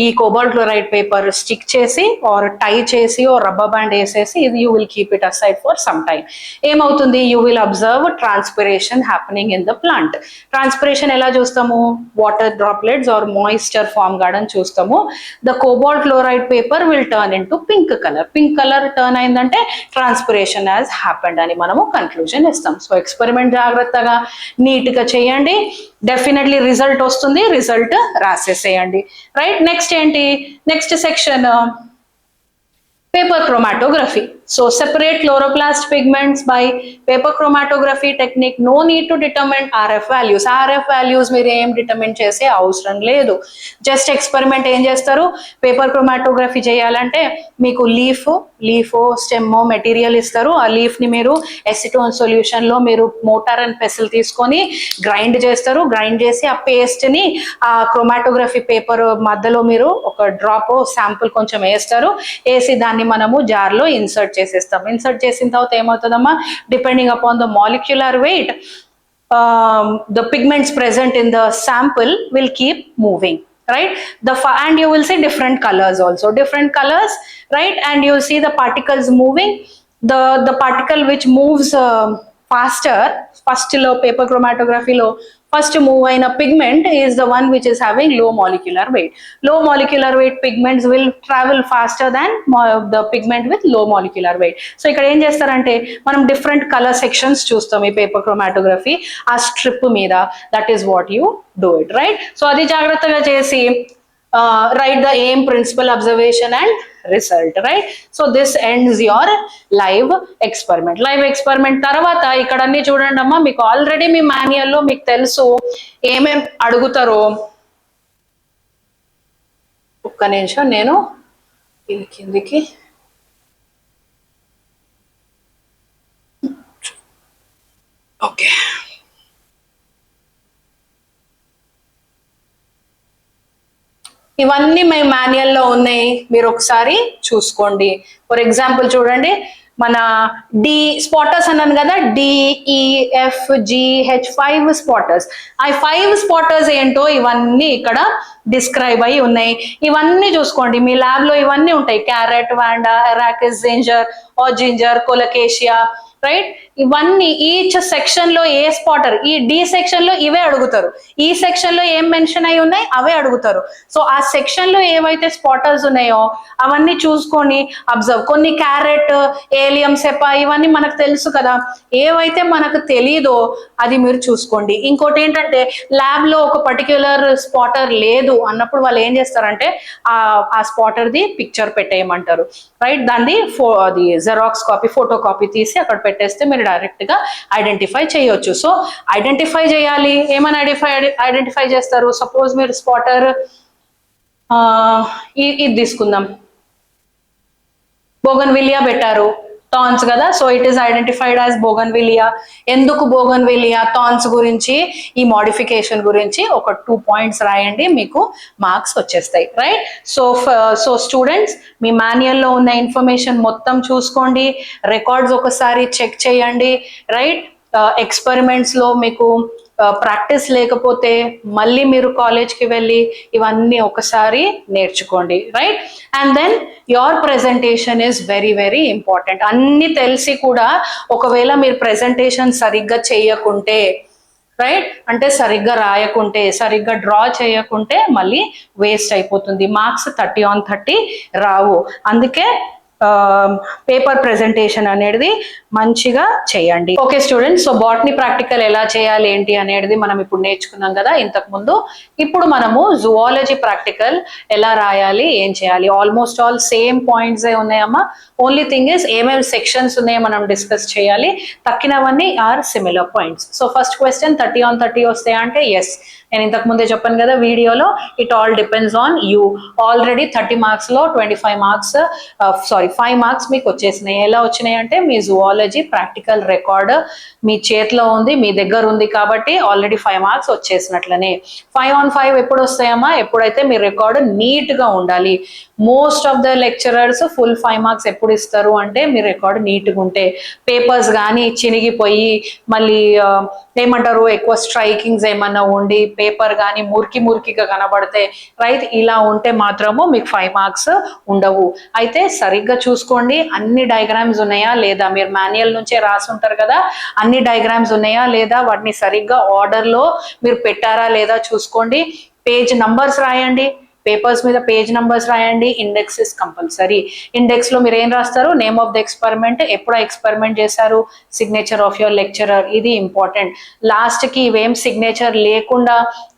ఈ కోబాల్ట్ క్లోరైడ్ పేపర్ స్టిక్ చేసి ఆర్ టై చేసి ఆర్ రబ్బర్ బ్యాండ్ వేసేసి ఇది you will keep it aside for some time. ఏమవుతుంది? You will observe transpiration happening in the plant. Transpiration ఎలా చూస్తాము? Water droplets or moisture form కావడం చూస్తాము. The cobalt chloride paper will turn into pink colour. Pink colour turn అయిందంటే ట్రాన్స్పిరేషన్ హ్యాస్ హ్యాపెండ్ అని మనము కన్క్లూజన్ ఇస్తాం. సో ఎక్స్పెరిమెంట్ జాగ్రత్తగా నీట్గా చేయండి, డెఫినెట్లీ రిజల్ట్ వస్తుంది. రిజల్ట్ రాసేసేయండి, రైట్? నెక్స్ట్ ఏంటి? Next section paper chromatography. So separate chloroplast pigments by paper chromatography technique. No need to determine RF values. RF values మీరు ఏం డిటర్మిన్ చేసే అవసరం లేదు. జస్ట్ ఎక్స్పెరిమెంట్ ఏం చేస్తారు? పేపర్ క్రోమాటోగ్రఫీ చేయాలంటే మీకు లీఫ్ స్టెమ్ మెటీరియల్ ఇస్తారు. ఆ లీఫ్ని మీరు ఎసిటోన్ సొల్యూషన్లో మీరు మోటార్ అండ్ పెసిల్ తీసుకొని గ్రైండ్ చేస్తారు. గ్రైండ్ చేసి ఆ పేస్ట్ని ఆ క్రోమాటోగ్రఫీ పేపర్ మధ్యలో మీరు ఒక డ్రాప్ శాంపుల్ కొంచెం వేస్తారు. వేసి దాన్ని మనము జార్లో ఇన్సర్ట్ చేసేస్తాం. ఇన్సర్ట్ చేసిన తర్వాత ఏమవుతుందమ్మా? Depending upon the molecular weight, the pigments present in the sample will keep moving, right? And you will see different colors also, different colors, right? And you see the particles moving. The particle which moves faster, first lo paper chromatography lo first move in a pigment is the one which is having low molecular weight. Low molecular weight pigments will travel faster than the pigment with low molecular weight. So ikkada em chestarante manam different color sections chustam ee paper chromatography aa strip meeda. That is what you do it, right? So adi jagrattaga chesi write the aim, principle, observation and result, right? So this ends your live experiment. Live experiment tarvata ikkada anni chudandi amma, meeku already me manual లో మీకు తెలుసు ఏమేం అడుగుతారో. ఒక్క నిమిషం, నేను ఇది కిందికి ఓకే. ఇవన్నీ మీ మాన్యువల్లో ఉన్నాయి, మీరు ఒకసారి చూసుకోండి. ఫర్ ఎగ్జాంపుల్ చూడండి, మన డి స్పాటర్స్ అన్నాను కదా, DEFGH 5 స్పాటర్స్. ఆ 5 స్పాటర్స్ ఏంటో ఇవన్నీ ఇక్కడ డిస్క్రైబ్ అయి ఉన్నాయి. ఇవన్నీ చూసుకోండి, మీ ల్యాబ్ లో ఇవన్నీ ఉంటాయి. Carrot, vanda, arachis, ginger, colocasia, right? ఇవన్నీ ఈచ్ సెక్షన్ లో ఏ స్పాటర్, ఈ డి సెక్షన్ లో ఇవే అడుగుతారు, ఈ సెక్షన్ లో ఏం మెన్షన్ అయి ఉన్నాయి అవే అడుగుతారు. సో ఆ సెక్షన్ లో ఏవైతే స్పాటర్స్ ఉన్నాయో అవన్నీ చూసుకొని అబ్జర్వ్. కొన్ని క్యారెట్, ఏలియం, సెపా ఇవన్నీ మనకు తెలుసు కదా, ఏవైతే మనకు తెలీదో అది మీరు చూసుకోండి. ఇంకోటి ఏంటంటే ల్యాబ్ లో ఒక పర్టిక్యులర్ స్పాటర్ లేదు అన్నప్పుడు వాళ్ళు ఏం చేస్తారంటే ఆ స్పాటర్ ది పిక్చర్ పెట్టేయమంటారు, రైట్? దాన్ని అది జెరాక్స్ కాపీ, ఫోటో కాపీ తీసి అక్కడ పెట్టేస్తే మీరు డైరెక్ట్ గా ఐడెంటిఫై చేయొచ్చు. సో ఐడెంటిఫై చేయాలి, ఏమని ఐడెంటిఫై చేస్తారు? సపోజ్ మీరు స్పాటర్ ఇది తీసుకుందాం, బోగన్విలియా పెట్టారు, థాన్స్ కదా, so it is identified as bougainvillea. ఎందుకు బోగన్విలియా, థాన్స్ గురించి, ఈ మోడిఫికేషన్ గురించి ఒక 2 పాయింట్స్ రాయండి, మీకు మార్క్స్ వచ్చేస్తాయి, రైట్? సో స్టూడెంట్స్, మీ మాన్యువల్లో ఉన్న ఇన్ఫర్మేషన్ మొత్తం చూసుకోండి, రికార్డ్స్ ఒకసారి చెక్ చేయండి, రైట్? ఎక్స్పెరిమెంట్స్లో మీకు ప్రాక్టీస్ లేకపోతే మళ్ళీ మీరు కాలేజ్కి వెళ్ళి ఇవన్నీ ఒకసారి నేర్చుకోండి, right? And then your presentation is very very important. అన్ని తెలిసి కూడా ఒకవేళ మీరు ప్రెజెంటేషన్ సరిగ్గా చేయకుంటే, రైట్, అంటే సరిగ్గా రాయకుంటే, సరిగ్గా డ్రా చేయకుంటే మళ్ళీ వేస్ట్ అయిపోతుంది, మార్క్స్ 30/30 రావు. అందుకే పేపర్ ప్రెజెంటేషన్ అనేది మంచిగా చేయండి. Okay students, so botany practical ఎలా చేయాలి ఏంటి అనేది మనం ఇప్పుడు నేర్చుకున్నాం కదా ఇంతకు ముందు. ఇప్పుడు మనము జువాలజీ ప్రాక్టికల్ ఎలా రాయాలి, ఏం చేయాలి, ఆల్మోస్ట్ ఆల్ సేమ్ పాయింట్స్ ఉన్నాయమ్మా. ఓన్లీ థింగ్ ఇస్ ఏమేమి సెక్షన్స్ ఉన్నాయో మనం డిస్కస్ చేయాలి, తక్కినవన్నీ are similar points. So first question 30/30 వస్తాయా అంటే ఎస్, నేను ఇంతకు ముందే చెప్పాను కదా వీడియోలో, it all depends on you. Already 30 మార్క్స్లో 25 marks 5 marks మీకు వచ్చేసినాయి. ఎలా వచ్చినాయి అంటే మీ జువాలజీ ప్రాక్టికల్ రికార్డ్ మీ చేతిలో ఉంది, మీ దగ్గర ఉంది కాబట్టి ఆల్రెడీ 5 మార్క్స్ వచ్చేసినట్లనే. 5/5 ఎప్పుడు వస్తాయమ్మా? ఎప్పుడైతే మీ రికార్డు నీట్గా ఉండాలి. Most of the lecturers full 5 marks ఎప్పుడు ఇస్తారు అంటే మీ రికార్డు నీట్గా ఉంటే, పేపర్స్ కానీ చినిగిపోయి మళ్ళీ ఏమంటారు ఎక్కువ స్ట్రైకింగ్స్ ఏమన్నా ఉండి పేపర్ కానీ మురికిగా కనబడితే, రైట్, ఇలా ఉంటే మాత్రము మీకు 5 మార్క్స్ ఉండవు. అయితే సరిగ్గా చూసుకోండి, అన్ని డయాగ్రామ్స్ ఉన్నాయా లేదా, మీరు మాన్యువల్ నుంచే రాసి ఉంటారు కదా, అన్ని డయాగ్రామ్స్ ఉన్నాయా లేదా, వాటిని సరిగ్గా ఆర్డర్లో మీరు పెట్టారా లేదా చూసుకోండి. పేజ్ నంబర్స్ రాయండి, పేపర్స్ మీద పేజ్ నంబర్స్ రాయండి. Index is compulsory. ఇండెక్స్ లో మీరు ఏం రాస్తారు? నేమ్ ఆఫ్ ద ఎక్స్పెరిమెంట్, ఎప్పుడు ఎక్స్పెరిమెంట్ చేశారు, సిగ్నేచర్ ఆఫ్ యువర్ లెక్చరర్, ఇది ఇంపార్టెంట్. లాస్ట్ కి ఇవేం సిగ్నేచర్ లేకుండా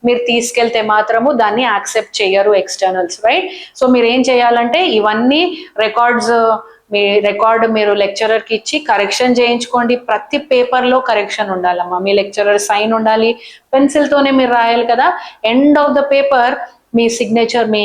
మీరు తీసుకెళ్తే మాత్రము దాన్ని యాక్సెప్ట్ చేయరు ఎక్స్టర్నల్స్, రైట్? సో మీరు ఏం చేయాలంటే ఇవన్నీ రికార్డ్స్, మీ రికార్డు మీరు లెక్చరర్కి ఇచ్చి కరెక్షన్ చేయించుకోండి. ప్రతి పేపర్లో కరెక్షన్ ఉండాలమ్మా, మీ లెక్చరర్ సైన్ ఉండాలి, పెన్సిల్తోనే మీరు రాయాలి కదా. End of the paper me signature, me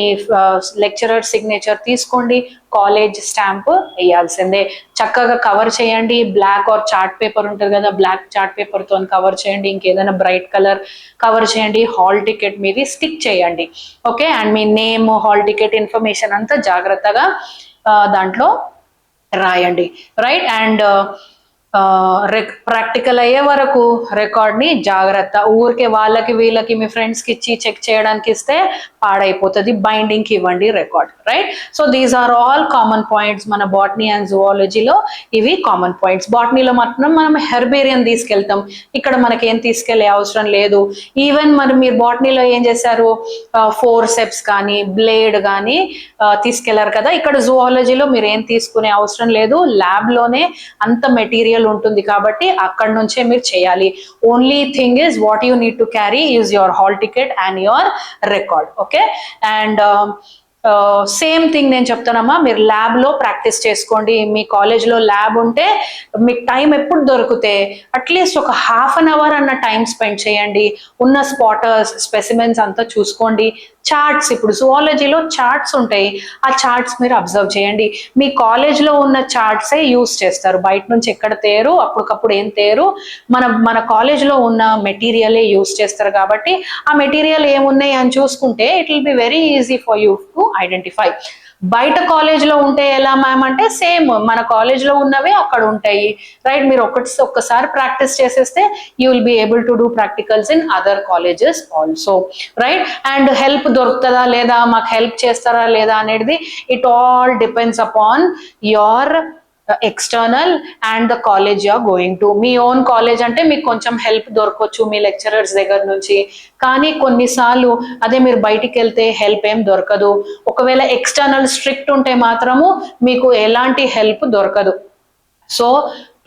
lecturer signature తీసుకోండి, కాలేజ్ స్టాంప్ వేయాల్సిందే. చక్కగా కవర్ చేయండి, బ్లాక్ ఆర్ చార్ట్ పేపర్ ఉంటుంది కదా, బ్లాక్ చార్ట్ పేపర్తో కవర్ చేయండి, ఇంకేదైనా బ్రైట్ కలర్ కవర్ చేయండి, హాల్ టికెట్ మీది స్టిక్ చేయండి, okay? And me name, hall ticket information అంతా జాగ్రత్తగా దాంట్లో రాయండి, రైట్? అండ్ ప్రాక్టికల్ అయ్యే వరకు రికార్డ్ని జాగ్రత్త, ఊరికే వాళ్ళకి వీళ్ళకి మీ ఫ్రెండ్స్కి ఇచ్చి చెక్ చేయడానికి ఇస్తే పాడైపోతుంది, బైండింగ్కి ఇవ్వండి record, right? So these are all common points. మన బాటనీ అండ్ జువాలజీలో ఇవి కామన్ పాయింట్స్. బాటనీలో మాత్రం మనం హెర్బేరియన్ తీసుకెళ్తాం, ఇక్కడ మనకేం తీసుకెళ్లే అవసరం లేదు. ఈవెన్ మరి మీరు బాటనీలో ఏం చేశారు, ఫోర్సెప్స్ కానీ బ్లేడ్ కానీ తీసుకెళ్లారు కదా, ఇక్కడ జువాలజీలో మీరు ఏం తీసుకునే అవసరం లేదు, ల్యాబ్లోనే అంత మెటీరియల్ ఉంటుంది కాబట్టి అక్కడ నుంచే మీరు చేయాలి. Only thing is what you need to carry is your hall ticket and your record, okay? And same thing నేను చెప్తానమ్మా, మీరు ల్యాబ్లో ప్రాక్టీస్ చేసుకోండి. మీ కాలేజ్లో ల్యాబ్ ఉంటే మీకు టైం ఎప్పుడు దొరికితే అట్లీస్ట్ ఒక ½ అన్ అవర్ అన్న టైం స్పెండ్ చేయండి. ఉన్న స్పాటర్స్, స్పెసిమెన్స్ అంతా చూసుకోండి. చార్ట్స్, ఇప్పుడు జువాలజీలో చార్ట్స్ ఉంటాయి, ఆ చార్ట్స్ మీరు అబ్జర్వ్ చేయండి. మీ కాలేజ్లో ఉన్న చార్ట్సే యూస్ చేస్తారు, బయట నుంచి ఎక్కడ తేరు, అప్పటికప్పుడు ఏం తేరు, మన కాలేజ్లో ఉన్న మెటీరియలే యూస్ చేస్తారు కాబట్టి ఆ మెటీరియల్ ఏమున్నాయి అని చూసుకుంటే it will be very easy for you to identify. బయట కాలేజ్లో ఉంటే ఎలా మ్యామ్ అంటే సేమ్ మన కాలేజ్లో ఉన్నవే అక్కడ ఉంటాయి, రైట్? మీరు ఒక్కసారి ప్రాక్టీస్ చేసేస్తే you will be able to do practicals in other colleges also, right? And help దొరుకుతుందా లేదా, మాకు హెల్ప్ చేస్తారా లేదా అనేది it all depends upon your external and the college you are going to. మీ ఓన్ కాలేజ్ అంటే మీకు కొంచెం హెల్ప్ దొరకవచ్చు మీ లెక్చరర్స్ దగ్గర నుంచి, కానీ కొన్నిసార్లు అదే మీరు బయటికి వెళ్తే హెల్ప్ ఏం దొరకదు. ఒకవేళ ఎక్స్టర్నల్ స్ట్రిక్ట్ ఉంటే మాత్రము మీకు ఎలాంటి హెల్ప్ దొరకదు. సో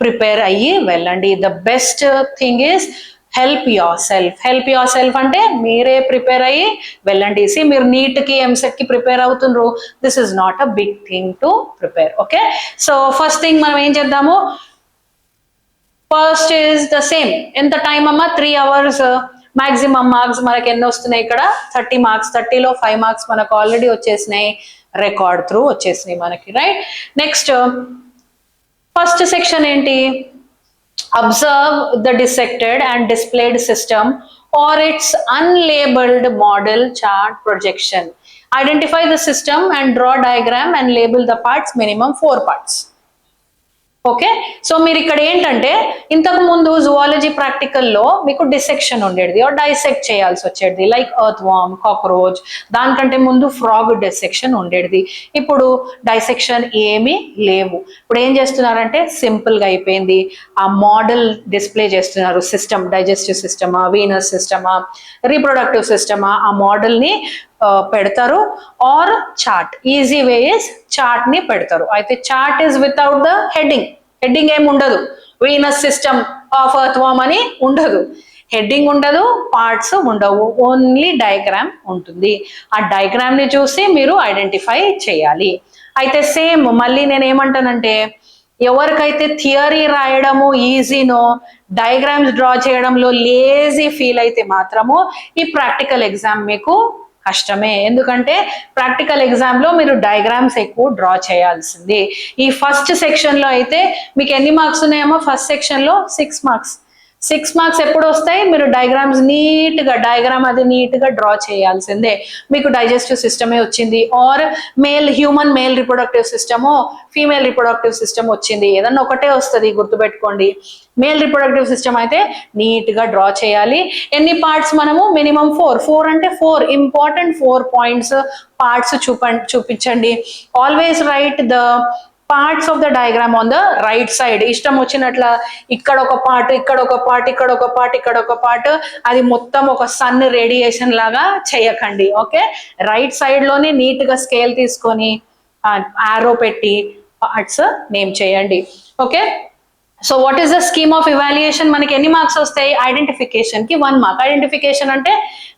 ప్రిపేర్ అయ్యి వెళ్ళండి. The best thing is help yourself. Help yourself అంటే మీరే ప్రిపేర్ అయ్యి వెళ్ళండి. మీరు నీట్కి ఎంసెట్కి ప్రిపేర్ అవుతుండ్రు, this is not a big thing to prepare, okay? So first thing మనం ఏం చేద్దాము, ఫస్ట్ ఈజ్ ద సేమ్. ఎంత టైం అమ్మా? 3 hours. మాక్సిమం మార్క్స్ మనకి ఎన్ని వస్తున్నాయి ఇక్కడ? 30 మార్క్స్. 30లో 5 మార్క్స్ మనకు ఆల్రెడీ వచ్చేసినాయి, రికార్డ్ త్రూ వచ్చేసినాయి మనకి, రైట్? నెక్స్ట్ ఫస్ట్ సెక్షన్ ఏంటి? Observe the dissected and displayed system or its unlabeled model chart projection. Identify the system and draw diagram and label the parts, minimum 4 parts. Okay, so మీరు ఇక్కడ ఏంటంటే ఇంతకు ముందు జువాలజీ ప్రాక్టికల్లో మీకు డిసెక్షన్ ఉండేది ఆర్ డైసెక్ట్ చేయాల్సి వచ్చేది, లైక్ ఎర్త్ వార్మ్, కాక్రోచ్, దానికంటే ముందు ఫ్రాగ్ డిసెక్షన్ ఉండేది. ఇప్పుడు డైసెక్షన్ ఏమీ లేవు. ఇప్పుడు ఏం చేస్తున్నారంటే సింపుల్గా అయిపోయింది, ఆ మోడల్ డిస్ప్లే చేస్తున్నారు. సిస్టమ్, డైజెస్టివ్ సిస్టమా, వీనస్ సిస్టమా, రీప్రొడక్టివ్ సిస్టమా, ఆ మోడల్ని పెడతారు. Or chart, easy way is chart ని పెడతారు. అయితే chart is without the heading. Heading ఏమి ఉండదు, venous system of earthworm అని ఉండదు, హెడ్డింగ్ ఉండదు, పార్ట్స్ ఉండవు, ఓన్లీ డయాగ్రామ్ ఉంటుంది. ఆ డయాగ్రామ్ ని చూసి మీరు ఐడెంటిఫై చేయాలి. అయితే సేమ్ మళ్ళీ నేను ఏమంటానంటే, ఎవరికైతే థియరీ రాయడము ఈజీనో, డయాగ్రామ్స్ డ్రా చేయడంలో లేజీ ఫీల్ అయితే మాత్రము ఈ ప్రాక్టికల్ ఎగ్జామ్ మీకు కష్టమే. ఎందుకంటే ప్రాక్టికల్ ఎగ్జామ్ లో మీరు డయాగ్రామ్స్ ఎక్కువ డ్రా చేయాల్సింది. ఈ ఫస్ట్ సెక్షన్ లో అయితే మీకు ఎన్ని మార్క్స్ ఉన్నాయేమో, ఫస్ట్ సెక్షన్ లో 6 మార్క్స్. 6 మార్క్స్ ఎప్పుడు వస్తాయి? మీరు డయాగ్రామ్స్ నీట్ గా, డయాగ్రామ్ అది నీట్ గా డ్రా చేయాల్సిందే. మీకు డైజెస్టివ్ సిస్టమే వచ్చింది, ఆర్ హ్యూమన్ మేల్ రిప్రొడక్టివ్ సిస్టమో, ఫీమేల్ రిప్రొడక్టివ్ సిస్టమ్ వచ్చింది, ఏదన్నా ఒకటే వస్తుంది, గుర్తుపెట్టుకోండి. మేల్ రిప్రొడక్టివ్ సిస్టమ్ అయితే నీట్ గా డ్రా చేయాలి. ఎన్ని పార్ట్స్? మనము మినిమం 4 అంటే 4 ఇంపార్టెంట్ 4 పాయింట్స్ పార్ట్స్ చూపించండి. Always write the parts of the diagram on the right side. ఇష్టం వచ్చినట్ల ఇక్కడ ఒక పార్ట్, ఇక్కడ ఒక పార్ట్, ఇక్కడ ఒక పార్ట్, ఇక్కడ ఒక పార్ట్, అది మొత్తం ఒక సన్ రేడియేషన్ లాగా చేయకండి. ఓకే, రైట్ సైడ్ లోనే నీట్ గా స్కేల్ తీసుకొని ఆరో పెట్టి పార్ట్స్ నేమ్ చేయండి. Okay, so what is the scheme of evaluation? మనకి ఎన్ని మార్క్స్ వస్తాయి? ఐడెంటిఫికేషన్ కి 1 మార్క్. ఐడెంటిఫికేషన్ అంటే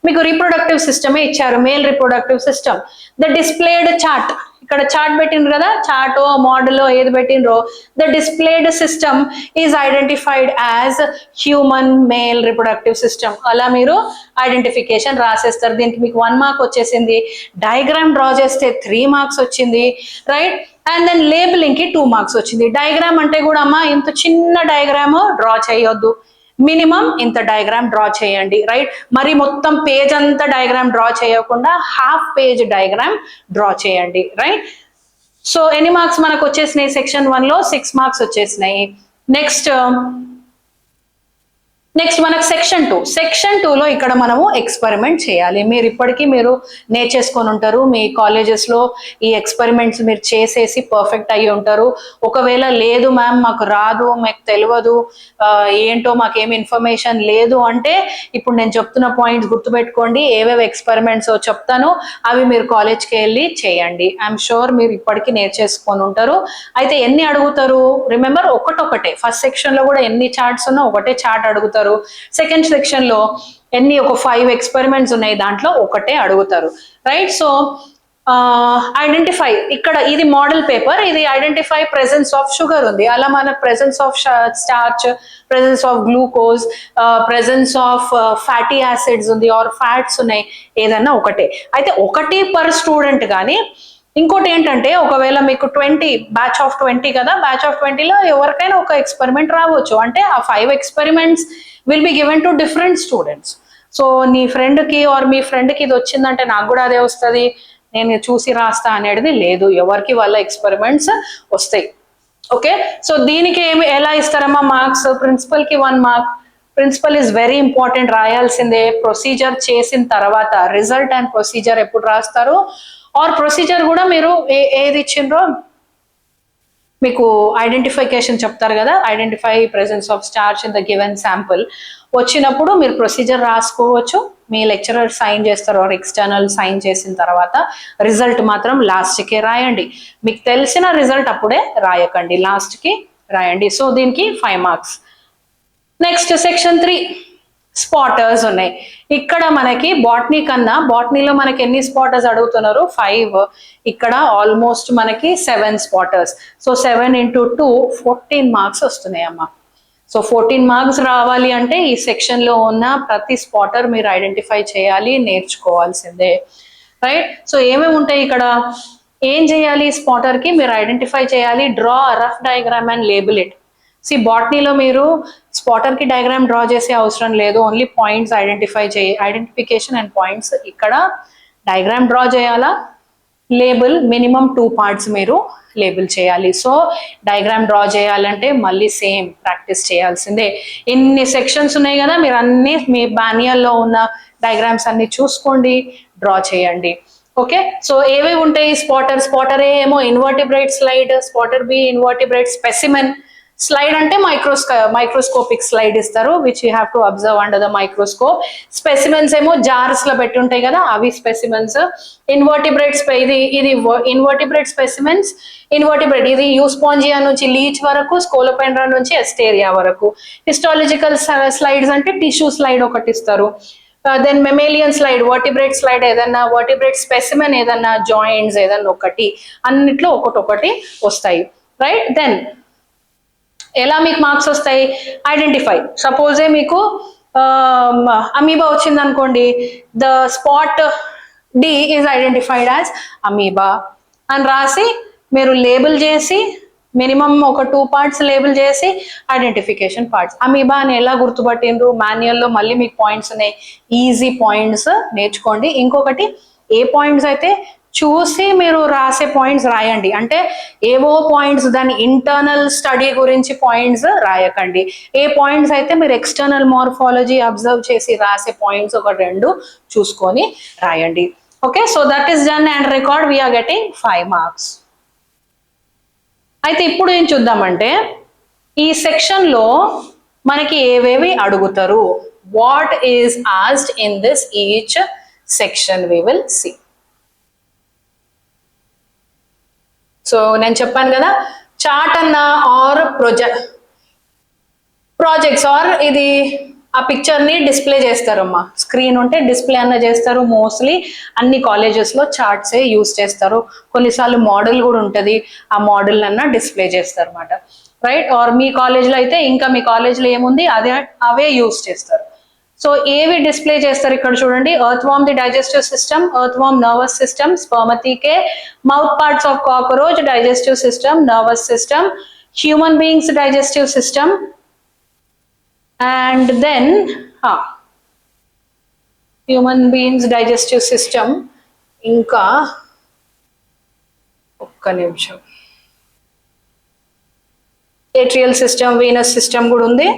మీకు రీప్రొడక్టివ్ సిస్టమే ఇచ్చారు, male reproductive system. The displayed chart, ఇక్కడ చార్ట్ పెట్టిండ్రు కదా, చార్టో మోడల్ ఏది పెట్టిండ్రో, the displayed system is identified as human male reproductive system. అలా మీరు ఐడెంటిఫికేషన్ రాసేస్తారు. దీనికి మీకు 1 మార్క్ వచ్చేసింది. డయాగ్రామ్ డ్రా చేస్తే 3 మార్క్స్ వచ్చింది, రైట్? అండ్ దెన్ లేబులింగ్ కి 2 మార్క్స్ వచ్చింది. డయాగ్రామ్ అంటే కూడా అమ్మా ఇంత చిన్న డయాగ్రామ్ డ్రా చేయొద్దు, మినిమం ఇంత డయాగ్రామ్ డ్రా చేయండి, రైట్? మరి మొత్తం పేజ్ అంతా డయాగ్రామ్ డ్రా చేయకుండా హాఫ్ పేజ్ డయాగ్రామ్ డ్రా చేయండి, రైట్? సో ఎన్ని మార్క్స్ మనకు వచ్చేసినాయి? సెక్షన్ 1 లో 6 మార్క్స్ వచ్చేసినాయి. నెక్స్ట్ మనకు సెక్షన్ 2. సెక్షన్ 2లో ఇక్కడ మనము ఎక్స్పెరిమెంట్ చేయాలి. మీరు ఇప్పటికీ మీరు నేర్చేసుకొని ఉంటారు, మీ కాలేజెస్లో ఈ ఎక్స్పెరిమెంట్స్ మీరు చేసేసి పర్ఫెక్ట్ అయ్యి ఉంటారు. ఒకవేళ లేదు మ్యామ్ మాకు రాదు, మాకు తెలియదు, ఏంటో మాకేమి ఇన్ఫర్మేషన్ లేదు అంటే, ఇప్పుడు నేను చెప్తున్న పాయింట్స్ గుర్తుపెట్టుకోండి. ఏవేవి ఎక్స్పెరిమెంట్స్ చెప్తాను అవి మీరు కాలేజ్కి వెళ్ళి చేయండి. ఐఎమ్ షూర్ మీరు ఇప్పటికీ నేర్చేసుకొని ఉంటారు. అయితే ఎన్ని అడుగుతారు? రిమెంబర్, ఒకటే. ఫస్ట్ సెక్షన్ లో కూడా ఎన్ని చార్ట్స్ ఉన్నా ఒకటే చార్ట్ అడుగుతారు. సెకండ్ సెక్షన్ లో ఎన్ని, ఒక 5 ఎక్స్పెరిమెంట్స్ ఉన్నాయి, దాంట్లో ఒకటే అడుగుతారు, రైట్? సో ఐడెంటిఫై, ఇక్కడ ఇది మోడల్ పేపర్, ఇది ఐడెంటిఫై ప్రెసెన్స్ ఆఫ్ షుగర్ ఉంది. అలా మన presence of starch, presence of glucose, presence of fatty acids ఉంది, ఆర్ ఫ్యాట్స్ ఉన్నాయి, ఏదన్నా ఒకటే. అయితే ఒకటి పర్ స్టూడెంట్. కానీ ఇంకోటి ఏంటంటే, ఒకవేళ మీకు 20 బ్యాచ్ ఆఫ్ 20 కదా, బ్యాచ్ ఆఫ్ 20లో ఎవరికైనా ఒక ఎక్స్పెరిమెంట్ రావచ్చు. అంటే ఆ 5 experiments will be given to different students. So నీ ఫ్రెండ్కి ఆర్ మీ ఫ్రెండ్కి ఇది వచ్చిందంటే నాకు కూడా అదే వస్తుంది, నేను చూసి రాస్తా అనేది లేదు. ఎవరికి వాళ్ళ ఎక్స్పెరిమెంట్స్ వస్తాయి. ఓకే, సో దీనికి ఎలా ఇస్తారమ్మా మార్క్స్? ప్రిన్సిపల్కి 1 mark. Principle is very important, రాయాల్సిందే. ప్రొసీజర్ చేసిన తర్వాత రిజల్ట్ అండ్ ప్రొసీజర్ ఎప్పుడు రాస్తారు? ఆర్ ప్రొసీజర్ కూడా మీరు ఏది ఇచ్చిండ్రో మీకు ఐడెంటిఫికేషన్ చెప్తారు కదా, identify presence of starch in the given sample వచ్చినప్పుడు మీరు ప్రొసీజర్ రాసుకోవచ్చు. మీ లెక్చరర్ సైన్ చేస్తారు, ఆర్ ఎక్స్టర్నల్ సైన్ చేసిన తర్వాత రిజల్ట్ మాత్రం లాస్ట్కే రాయండి. మీకు తెలిసిన రిజల్ట్ అప్పుడే రాయకండి, లాస్ట్కి రాయండి. సో దీనికి 5 మార్క్స్. నెక్స్ట్ సెక్షన్ 3 స్పాటర్స్ ఉన్నాయి. ఇక్కడ మనకి బాటనీ కన్నా, బాటనీలో మనకి ఎన్ని స్పాటర్స్ అడుగుతున్నారు? 5. ఇక్కడ ఆల్మోస్ట్ మనకి 7 స్పాటర్స్. సో 7 into 2 14 మార్క్స్ వస్తున్నాయి అమ్మా. సో 14 మార్క్స్ రావాలి అంటే ఈ సెక్షన్ లో ఉన్న ప్రతి స్పాటర్ మీరు ఐడెంటిఫై చేయాలి, నేర్చుకోవాల్సిందే, రైట్? సో ఏమేమి ఉంటాయి ఇక్కడ? ఏం చేయాలి స్పాటర్కి మీరు ఐడెంటిఫై చేయాలి, draw rough diagram and label it. బాటనీలో మీరు స్పాటర్కి డయాగ్రామ్ డ్రా చేసే అవసరం లేదు, only points identification and points. ఇక్కడ డయాగ్రామ్ డ్రా చేయాలా, లేబుల్ మినిమం 2 parts మీరు లేబుల్ చేయాలి. సో డయాగ్రామ్ డ్రా చేయాలంటే మళ్ళీ సేమ్ ప్రాక్టీస్ చేయాల్సిందే. ఇన్ని సెక్షన్స్ ఉన్నాయి కదా, మీరు అన్ని మీ మాన్యువల్లో ఉన్న డయాగ్రామ్స్ అన్ని చూసుకోండి, డ్రా చేయండి. ఓకే, సో ఏవేవి ఉంటాయి స్పాటర్ ఏ ఏమో invertebrate slide, spotter B invertebrate specimen. Slide అంటే మైక్రోస్కోపిక్ స్లైడ్ ఇస్తారు, which you have to observe under the microscope. Specimens ఏమో జార్స్ లో పెట్టి ఉంటాయి కదా, అవి స్పెసిమెన్స్. ఇన్వర్టిబ్రేట్స్ ఇది ఇన్వర్టిబ్రేట్ స్పెసిమెన్స్. ఇది యూస్పాంజియా నుంచి లీచ్ వరకు, స్కోలోపెండ్రా నుంచి ఎస్టేరియా వరకు. హిస్టాలజికల్ స్లైడ్స్ అంటే టిష్యూ స్లైడ్ ఒకటి ఇస్తారు. Then mammalian slide, vertebrate slide ఏదన్నా, వర్టిబ్రేట్ స్పెసిమెన్ ఏదన్నా, జాయింట్స్ ఏదన్నా ఒకటి, అన్నిట్లో ఒకటి వస్తాయి. రైట్, దెన్ ఎలా మీకు మార్క్స్ వస్తాయి? ఐడెంటిఫై. సపోజే మీకు అమీబా వచ్చింది అనుకోండి, the spot D is identified as amoeba అని రాసి మీరు లేబుల్ చేసి మినిమం ఒక 2 parts లేబుల్ చేసి ఐడెంటిఫికేషన్ పార్ట్స్. అమీబా అని ఎలా గుర్తుపట్టిండ్రు? మాన్యువల్లో మళ్ళీ మీకు పాయింట్స్ ఉన్నాయి, ఈజీ పాయింట్స్ నేర్చుకోండి. ఇంకొకటి, ఏ పాయింట్స్ అయితే చూసి మీరు రాసే పాయింట్స్ రాయండి, అంటే ఏవో పాయింట్స్ దాని ఇంటర్నల్ స్టడీ గురించి పాయింట్స్ రాయకండి. ఏ పాయింట్స్ అయితే మీరు ఎక్స్టర్నల్ మార్ఫాలజీ అబ్జర్వ్ చేసి రాసే పాయింట్స్ ఒక 2 చూసుకొని రాయండి. Okay, so that is done and record we're getting 5 marks. అయితే ఇప్పుడు ఏం చూద్దామంటే, ఈ సెక్షన్లో మనకి ఏవేవి అడుగుతారు, what is asked in this each section we will see. So నేను చెప్పాను కదా, చార్ట్ అన్నా ఆర్ ప్రాజెక్ట్స్ ఆర్ ఇది ఆ పిక్చర్ ని డిస్ప్లే చేస్తారమ్మా. స్క్రీన్ ఉంటే డిస్ప్లే అన్న చేస్తారు. మోస్ట్లీ అన్ని కాలేజెస్లో చార్ట్సే యూస్ చేస్తారు. కొన్నిసార్లు మోడల్ కూడా ఉంటుంది, ఆ మోడల్ అన్న డిస్ప్లే చేస్తారు అన్నమాట. రైట్, ఆర్ మీ కాలేజ్లో అయితే ఇంకా మీ కాలేజ్లో ఏముంది అవే యూస్ చేస్తారు. సో ఏవి డిస్ప్లే చేస్తారు ఇక్కడ చూడండి, earthworm the digestive system, earthworm nervous system, spermathecae, mouth parts of cockroach, digestive system, nervous system, human beings digestive system, and then human beings digestive system. ఇంకా ఒక్క నిమిషం, ఏట్రియల్ సిస్టమ్, వీనస్ సిస్టమ్ కూడా ఉంది.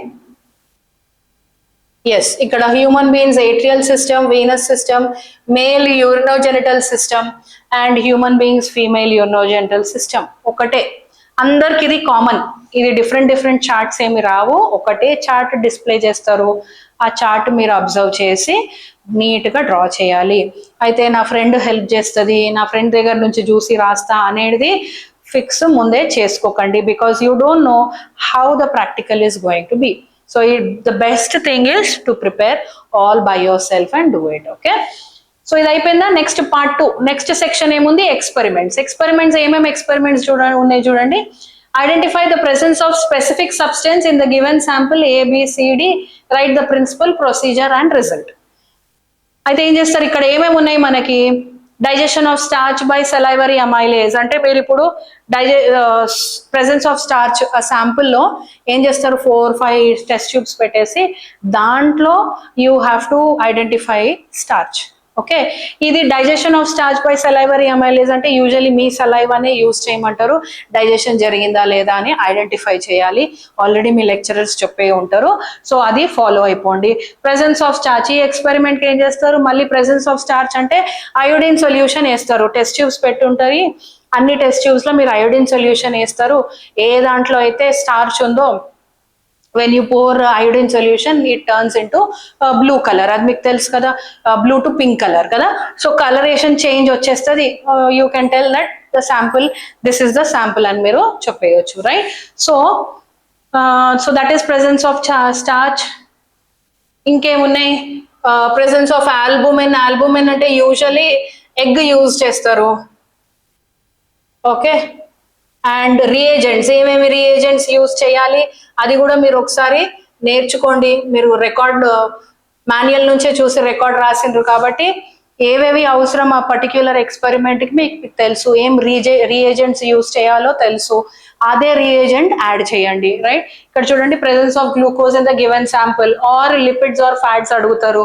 ఎస్, ఇక్కడ human beings arterial system, venous system, male urinogenital system and human beings female urinogenital system ఒకటే. అందరికి ఇది కామన్, ఇది డిఫరెంట్ చార్ట్స్ ఏమి రావు, ఒకటే చార్ట్ డిస్ప్లే చేస్తారు. ఆ చార్ట్ మీరు అబ్జర్వ్ చేసి నీట్గా డ్రా చేయాలి. అయితే నా ఫ్రెండ్ హెల్ప్ చేస్తుంది, నా ఫ్రెండ్ దగ్గర నుంచి చూసి రాస్తా అనేది ఫిక్స్ ముందే చేసుకోకండి, because you don't know how the practical is going to be. So the best thing is to prepare all by yourself and do it. Okay, so ఇది అయిపోయిందా? నెక్స్ట్ పార్ట్ 2, నెక్స్ట్ సెక్షన్ ఏముంది? ఎక్స్పెరిమెంట్స్ ఏమేమి ఎక్స్పెరిమెంట్స్ ఉన్నాయి చూడండి. Identify the presence of specific substance in the given sample ABCD, write the principle, procedure and result. అయితే ఏం చేస్తారు, ఇక్కడ ఏమేమి ఉన్నాయి మనకి? Digestion of starch by salivary amylase, అంటే మీరు ఇప్పుడు ప్రెసెన్స్ ఆఫ్ స్టార్చ్ ఆ శాంపుల్లో ఏం చేస్తారు, 4-5 టెస్ట్ ట్యూబ్స్ పెట్టేసి దాంట్లో you have to identify starch. Okay, ఇది digestion of starch by salivary amylase అంటే యూజువల్లీ మీ సలైవానే యూజ్ చేయమంటారు, డైజెషన్ జరిగిందా లేదా అని ఐడెంటిఫై చేయాలి. ఆల్రెడీ మీ లెక్చరర్స్ చెప్పే ఉంటారు, సో అది ఫాలో అయిపోండి. ప్రెసెన్స్ ఆఫ్ స్టార్చ్, ఈ ఎక్స్పెరిమెంట్కి ఏం చేస్తారు, మళ్ళీ ప్రెసెన్స్ ఆఫ్ స్టార్చ్ అంటే అయోడిన్ సొల్యూషన్ వేస్తారు. టెస్ట్ ట్యూబ్స్ పెట్టి ఉంటాయి, అన్ని టెస్ట్ ట్యూబ్స్లో మీరు అయోడిన్ సొల్యూషన్ వేస్తారు. ఏ దాంట్లో అయితే స్టార్చ్ ఉందో when you pour iodine solution it turns into blue color, అది మీకు తెలుసు కదా, blue to pink color కదా. సో కలరేషన్ చేంజ్ వచ్చేస్తుంది. You can tell that the sample, this is the sample అని మీరు చెప్పేయచ్చు. Right, so that is presence of starch. ఇంకేమున్నాయి? Presence of albumin. ఆల్బుమిన్ అంటే యూజువల్లీ ఎగ్ యూజ్ చేస్తారు. ఓకే, అండ్ రియేజెంట్స్, ఏమేమి రియేజెంట్స్ యూజ్ చేయాలి అది కూడా మీరు ఒకసారి నేర్చుకోండి. మీరు రికార్డ్ మాన్యువల్ నుంచే చూసి రికార్డ్ రాసిండ్రు కాబట్టి ఏవేవి అవసరం ఆ పర్టిక్యులర్ ఎక్స్పెరిమెంట్కి మీకు తెలుసు, ఏం రీఏజెంట్స్ యూస్ చేయాలో తెలుసు, అదే రీఏజెంట్ యాడ్ చేయండి. రైట్, ఇక్కడ చూడండి presence of glucose in the given sample or lipids or fats అడుగుతారు,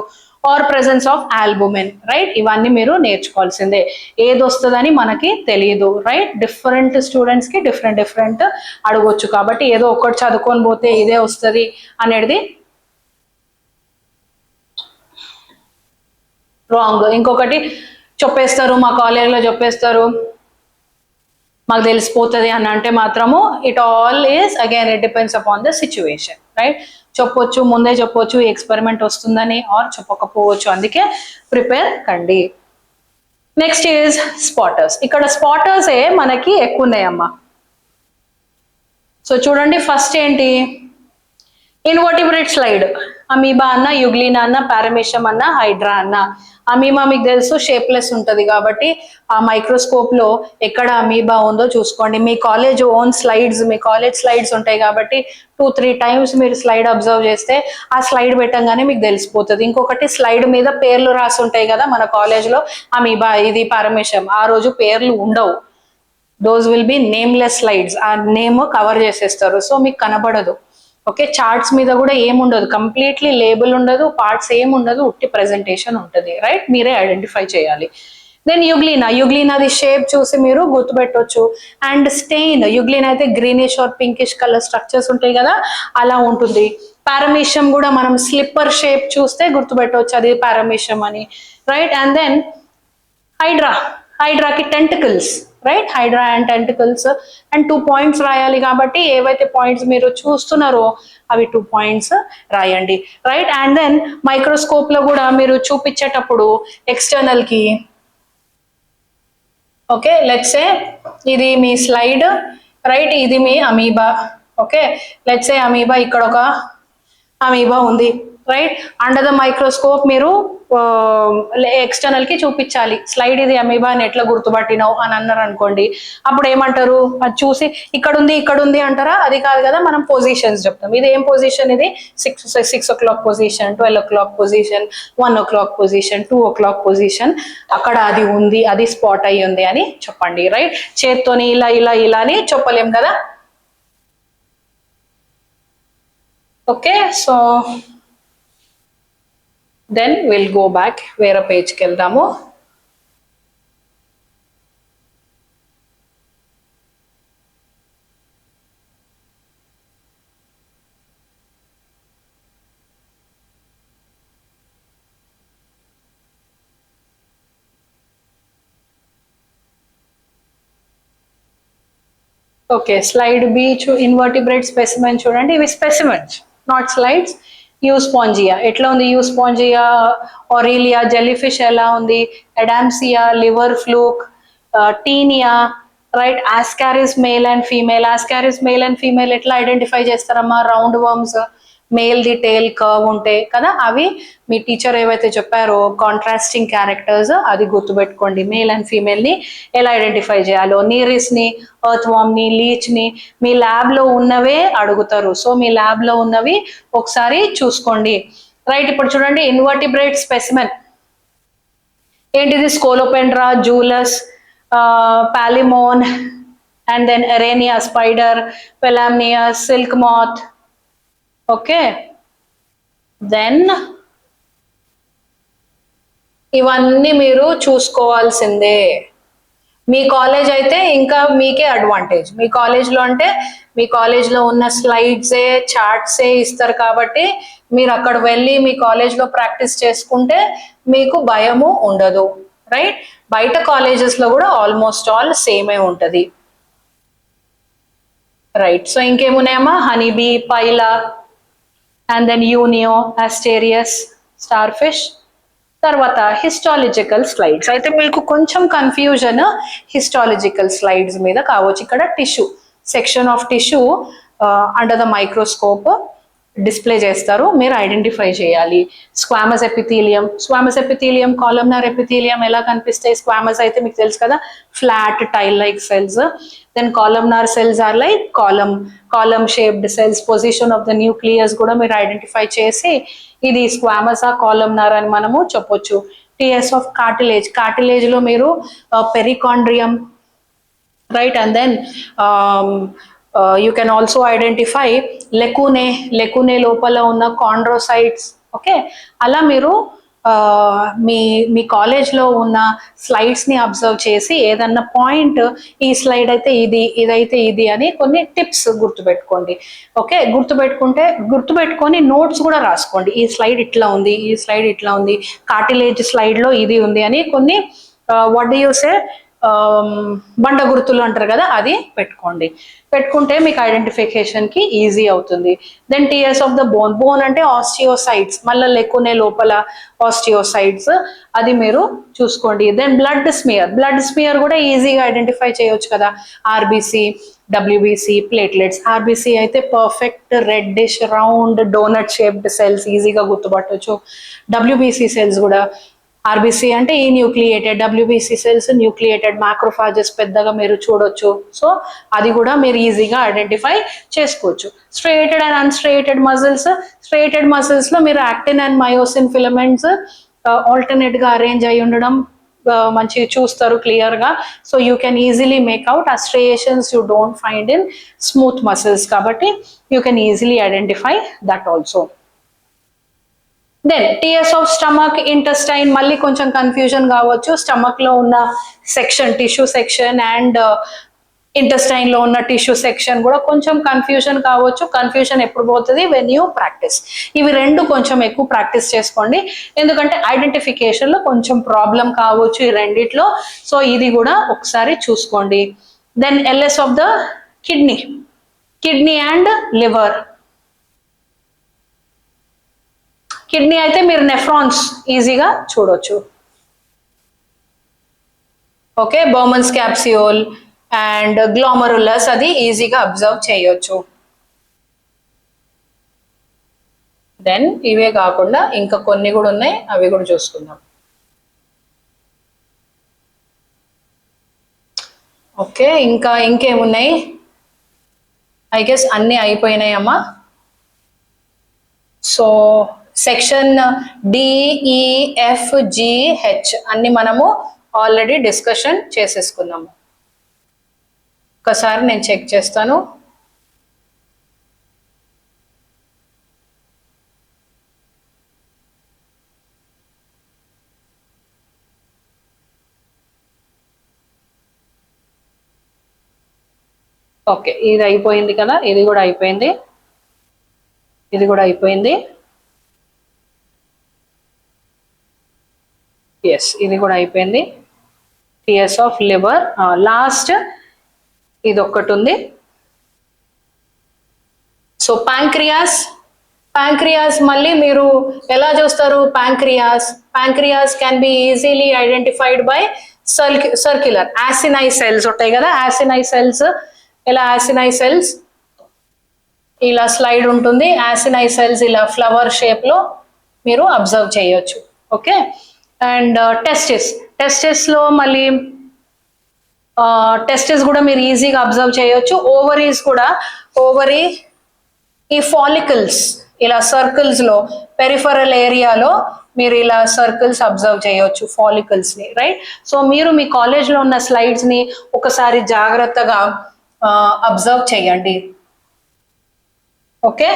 or presence of albumin. Right, ఇవన్నీ మీరు నేర్చుకోవాల్సిందే. ఏది వస్తుందని మనకి తెలియదు. రైట్, డిఫరెంట్ స్టూడెంట్స్కి డిఫరెంట్ అడగొచ్చు. కాబట్టి ఏదో ఒక్కటి చదువుకొని పోతే ఇదే వస్తుంది అనేది రాంగ్. ఇంకొకటి చెప్పేస్తారు, మా కాలేజీలో చెప్పేస్తారు, మాకు తెలిసిపోతుంది అని అంటే మాత్రము it all is again it depends upon the situation. Right, చెప్పొచ్చు, ముందే చెప్పొచ్చు ఎక్స్పెరిమెంట్ వస్తుందని, ఆర్ చెప్పకపోవచ్చు. అందుకే ప్రిపేర్ కండి. Next is spotters. ఇక్కడ స్పాటర్సే మనకి ఎక్కువ ఉన్నాయమ్మా. సో చూడండి, ఫస్ట్ ఏంటి, ఇన్వర్టిబ్రేట్ స్లైడ్. అమీబా అన్న, యుగ్లినా అన్న, పారమేషియం అన్న, హైడ్రా అన్న. అమీబా మీకు తెలుసు షేప్లెస్ ఉంటుంది కాబట్టి ఆ మైక్రోస్కోప్ లో ఎక్కడ అమీబా ఉందో చూసుకోండి. మీ కాలేజ్ ఓన్ స్లైడ్స్, మీ కాలేజ్ స్లైడ్స్ ఉంటాయి కాబట్టి 2-3 టైమ్స్ మీరు స్లైడ్ అబ్జర్వ్ చేస్తే ఆ స్లైడ్ పెట్టంగానే మీకు తెలిసిపోతుంది. ఇంకొకటి, స్లైడ్ మీద పేర్లు రాసి ఉంటాయి కదా మన కాలేజ్లో, అమీబా, ఇది పారమేషియం. ఆ రోజు పేర్లు ఉండవు, those will be nameless slides. ఆ నేమ్ కవర్ చేసేస్తారు, సో మీకు కనబడదు. ఓకే, చార్ట్స్ మీద కూడా ఏముండదు, కంప్లీట్లీ లేబుల్ ఉండదు, పార్ట్స్ ఏముండదు, ఉట్టి ప్రెజెంటేషన్ ఉంటుంది. రైట్, మీరే ఐడెంటిఫై చేయాలి. దెన్ యుగ్లీనాది షేప్ చూసి మీరు గుర్తుపెట్టవచ్చు. అండ్ స్టెయిన్, యుగ్లీనా అయితే greenish or pinkish colour structures ఉంటాయి కదా, అలా ఉంటుంది. పారమీషియం కూడా మనం స్లిప్పర్ షేప్ చూస్తే గుర్తుపెట్టవచ్చు అది పారమీషియం అని. రైట్, అండ్ దెన్ హైడ్రాకి tentacles. Right, hydra and tentacles. And 2 points రాయాలి కాబట్టి ఏవైతే పాయింట్స్ మీరు చూస్తున్నారో అవి 2 పాయింట్స్ రాయండి. రైట్, అండ్ దెన్ మైక్రోస్కోప్ లో కూడా మీరు చూపించేటప్పుడు ఎక్స్టర్నల్ కి, ఓకే, లెట్స్ సే ఇది మీ స్లైడ్. రైట్, ఇది మీ amoeba. Okay, let's say amoeba, ఇక్కడ ఒక అమీబా ఉంది. రైట్, అండర్ ద మైక్రోస్కోప్ మీరు ఎక్స్టర్నల్ కి చూపించాలి, స్లైడ్ ఇది అమీబా అని ఎట్లా గుర్తుపట్టినావు అని అన్నారు అనుకోండి. అప్పుడు ఏమంటారు, అది చూసి ఇక్కడ ఉంది అంటారా? అది కాదు కదా, మనం పొజిషన్స్ చెప్తాం. ఇది ఏం పొజిషన్, ఇది 6 o'clock position, 12 o'clock position, 1 o'clock position, 2 o'clock position, అక్కడ అది ఉంది, అది స్పాట్ అయ్యి ఉంది అని చెప్పండి. రైట్, చేత్తోని ఇలా అని చెప్పలేం కదా. Okay, so then we'll go back, వేరే పేజ్కి వెళ్దాము. Okay, slide B invertebrate specimen చూడండి. ఇవి స్పెసిమెన్స్, నాట్ స్లైడ్స్. యూస్పాంజియా ఎట్లా ఉంది, యూస్పాంజియా, ఒరీలియా, జెల్లీఫిష్ ఎలా ఉంది, adamsia, liver fluke, taenia. Right, ascaris male and female. Ascaris male and female ఎట్లా ఐడెంటిఫై చేస్తారమ్మా? Round worms, male the tail curve ఉంటాయి కదా, అవి మీ టీచర్ ఏవైతే చెప్పారో కాంట్రాస్టింగ్ క్యారెక్టర్స్, అది గుర్తుపెట్టుకోండి. మేల్ అండ్ ఫీమేల్ ని ఎలా ఐడెంటిఫై చేయాలో. నీరిస్ ని, ఎర్త్ వామ్ ని, లీచ్ ని మీ ల్యాబ్ లో ఉన్నవే అడుగుతారు. సో మీ ల్యాబ్ లో ఉన్నవి ఒకసారి చూసుకోండి. రైట్, ఇప్పుడు చూడండి ఇన్వర్టిబ్రేట్ స్పెసిమెన్ ఏంటిది? Scolopendra, julus, palaemon, and then aranea spider, palamnaeus, silk moth. Okay, then ఇవన్నీ మీరు చూసుకోవాల్సిందే. మీ కాలేజ్ అయితే ఇంకా మీకే అడ్వాంటేజ్. మీ కాలేజ్లో అంటే మీ కాలేజ్లో ఉన్న స్లైడ్సే, చార్ట్సే ఇస్తారు కాబట్టి మీరు అక్కడ వెళ్ళి మీ కాలేజ్లో ప్రాక్టీస్ చేసుకుంటే మీకు భయము ఉండదు. రైట్, బయట కాలేజెస్లో కూడా ఆల్మోస్ట్ ఆల్ సేమే ఉంటుంది. రైట్, సో ఇంకేమున్నాయమ్మా? Honeybee, pila, and then unio, asterias, starfish. తర్వాత హిస్టాలజికల్ స్లైడ్స్. అయితే మీకు కొంచెం కన్ఫ్యూజన్ హిస్టాలజికల్ స్లైడ్స్ మీద కావచ్చు. ఇక్కడ tissue, section of tissue under the microscope display చేస్తారు, మీరు ఐడెంటిఫై చేయాలి. స్క్వామస్ ఎపిథీలియం, కాలమ్నార్ ఎపిథీలియం ఎలా కనిపిస్తాయి? స్క్వామస్ అయితే మీకు తెలుసు కదా, flat tile like cells. Then columnar cells are like column shaped cells. Position of the nucleus కూడా మీరు ఐడెంటిఫై చేసి ఇది స్క్వామస్ ఆ కాలమ్నార్ అని మనము చెప్పొచ్చు. టిఎస్ ఆఫ్ కార్టిలేజ్, కార్టిలేజ్ లో మీరు perichondrium, right, and then you can also identify lacunae లోపల ఉన్న కాండ్రోసైట్స్. ఓకే, అలా మీరు మీ కాలేజ్లో ఉన్న స్లైడ్స్ని అబ్జర్వ్ చేసి ఏదన్నా పాయింట్, ఈ స్లైడ్ అయితే ఇది, ఇదైతే ఇది అని కొన్ని టిప్స్ గుర్తుపెట్టుకోండి. ఓకే, గుర్తుపెట్టుకొని నోట్స్ కూడా రాసుకోండి. ఈ స్లైడ్ ఇట్లా ఉంది, ఈ స్లైడ్ ఇట్లా ఉంది, కార్టిలేజ్ స్లైడ్లో ఇది ఉంది అని కొన్ని వాట్ డు యూ సే బండ గుర్తులు అంటారు కదా, అది పెట్టుకుంటే మీకు ఐడెంటిఫికేషన్ కి ఈజీ అవుతుంది. Then TS of the bone అంటే ఆస్టియోసైట్స్, మళ్ళీ లెక్కునే లోపల ఆస్టియోసైట్స్, అది మీరు చూసుకోండి. దెన్ బ్లడ్ స్మియర్ కూడా ఈజీగా ఐడెంటిఫై చేయొచ్చు కదా, ఆర్బిసి, డబ్ల్యూబిసి, ప్లేట్లెట్స్. ఆర్బిసి అయితే perfect reddish round donut shaped cells, ఈజీగా గుర్తుపట్టవచ్చు. డబ్ల్యూబిసి సెల్స్ కూడా, ఆర్బిసి అంటే enucleated, WBC cells nucleated macrophages పెద్దగా మీరు చూడొచ్చు. సో అది కూడా మీరు ఈజీగా ఐడెంటిఫై చేసుకోవచ్చు. స్ట్రెయిటెడ్ అండ్ అన్స్ట్రెయిటెడ్ మజిల్స్ లో మీరు actin and myosin filaments alternate గా అరేంజ్ అయి ఉండడం మంచిగా చూస్తారు క్లియర్ గా. So you can easily make out ఆ striations you don't find in smooth muscles, కాబట్టి you can easily identify that also. Then TS of stomach, intestine, మళ్ళీ కొంచెం కన్ఫ్యూజన్ కావచ్చు. స్టమక్ లో ఉన్న section, tissue section, and intestine లో ఉన్న టిష్యూ సెక్షన్ కూడా కొంచెం కన్ఫ్యూజన్ కావచ్చు. కన్ఫ్యూజన్ ఎప్పుడు పోతుంది? When you practice. ఇవి రెండు కొంచెం ఎక్కువ ప్రాక్టీస్ చేసుకోండి, ఎందుకంటే ఐడెంటిఫికేషన్ లో కొంచెం ప్రాబ్లం కావచ్చు ఈ రెండిట్లో. సో ఇది కూడా ఒకసారి చూసుకోండి. Then LS of the kidney and liver. Kidney అయితే మీరు నెఫ్రాన్స్ ఈజీగా చూడొచ్చు. Okay, Bowman's capsule and glomerulus, అది ఈజీగా అబ్జర్వ్ చేయొచ్చు. దెన్ ఇవే కాకుండా ఇంకా కొన్ని కూడా ఉన్నాయి, అవి కూడా చూసుకుందాం. ఓకే, ఇంకేమున్నాయి? ఐ గెస్ అన్నీ అయిపోయినాయమ్మా. సో సెక్షన్ DEFGH అన్ని మనము ఆల్రెడీ డిస్కషన్ చేసేసుకున్నాము. ఒకసారి నేను చెక్ చేస్తాను. ఓకే, ఇది అయిపోయింది కదా, ఇది కూడా అయిపోయింది. ఎస్, ఇది కూడా అయిపోయింది. టిఎస్ ఆఫ్ లివర్, లాస్ట్ ఇది ఒక్కటి ఉంది. సో ప్యాంక్రియాస్ మళ్ళీ మీరు ఎలా చూస్తారు? Pancreas can be easily identified by circular acini cells ఉంటాయి కదా. యాసినై సెల్స్ ఇలా స్లైడ్ ఉంటుంది. యాసినై సెల్స్ ఇలా ఫ్లవర్ షేప్ లో మీరు అబ్జర్వ్ చేయొచ్చు. ఓకే, అండ్ టెస్టిస్ లో మళ్ళీ టెస్టిస్ కూడా మీరు ఈజీగా అబ్జర్వ్ చేయొచ్చు. ఓవరీ ఈ ఫాలికల్స్ ఇలా సర్కిల్స్ లో పెరిఫరల్ ఏరియాలో మీరు ఇలా సర్కిల్స్ అబ్జర్వ్ చేయొచ్చు, ఫాలికల్స్ ని, రైట్. సో మీరు మీ కాలేజ్ లో ఉన్న స్లైడ్స్ ని ఒకసారి జాగ్రత్తగా అబ్జర్వ్ చేయండి. Okay,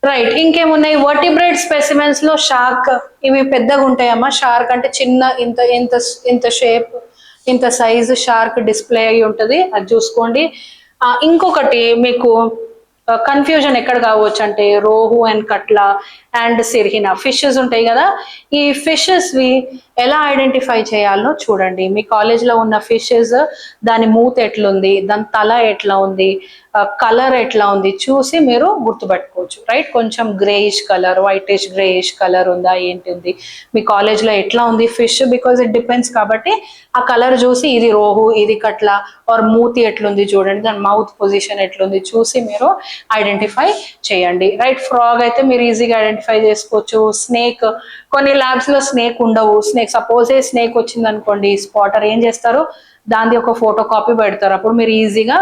right. ఇంకేమున్నాయి? వర్టిబ్రేట్ స్పెసిమెన్స్ లో షార్క్, ఇవి పెద్దగా ఉంటాయమ్మా. షార్క్ అంటే చిన్న ఇంత షేప్, ఇంత సైజు షార్క్ డిస్ప్లే అయి ఉంటుంది, అది చూసుకోండి. ఇంకొకటి మీకు కన్ఫ్యూజన్ ఎక్కడ కావచ్చు అంటే రోహు అండ్ కట్లా అండ్ సిర్హినా ఫిషెస్ ఉంటాయి కదా. ఈ ఫిషెస్ వి ఎలా ఐడెంటిఫై చేయాలో చూడండి. మీ కాలేజ్ లో ఉన్న ఫిషెస్ దాని మూత ఎట్లుంది, దాని తల ఎట్లా ఉంది, కలర్ ఎట్లా ఉంది చూసి మీరు గుర్తుపెట్టుకోవచ్చు, రైట్. కొంచెం greyish colour, whitish greyish colour ఉందా, ఏంటింది మీ కాలేజ్ లో ఎట్లా ఉంది ఫిష్, బికాజ్ ఇట్ డిపెండ్స్. కాబట్టి ఆ కలర్ చూసి ఇది రోహు, ఇది కట్లా, ఆర్ మూతి ఎట్లుంది చూడండి, దాని మౌత్ పొజిషన్ ఎట్లుంది చూసి మీరు ఐడెంటిఫై చేయండి, రైట్. ఫ్రాగ్ అయితే మీరు ఈజీగా ఐడెంటిఫై చేసుకోవచ్చు. స్నేక్, కొన్ని ల్యాబ్స్ లో స్నేక్ ఉండవు. స్నేక్ సపోజ్ స్నేక్ వచ్చింది అనుకోండి, స్పాటర్ ఏం చేస్తారు, దాని ఒక ఫోటో కాపీ పెడతారు, అప్పుడు మీరు ఈజీగా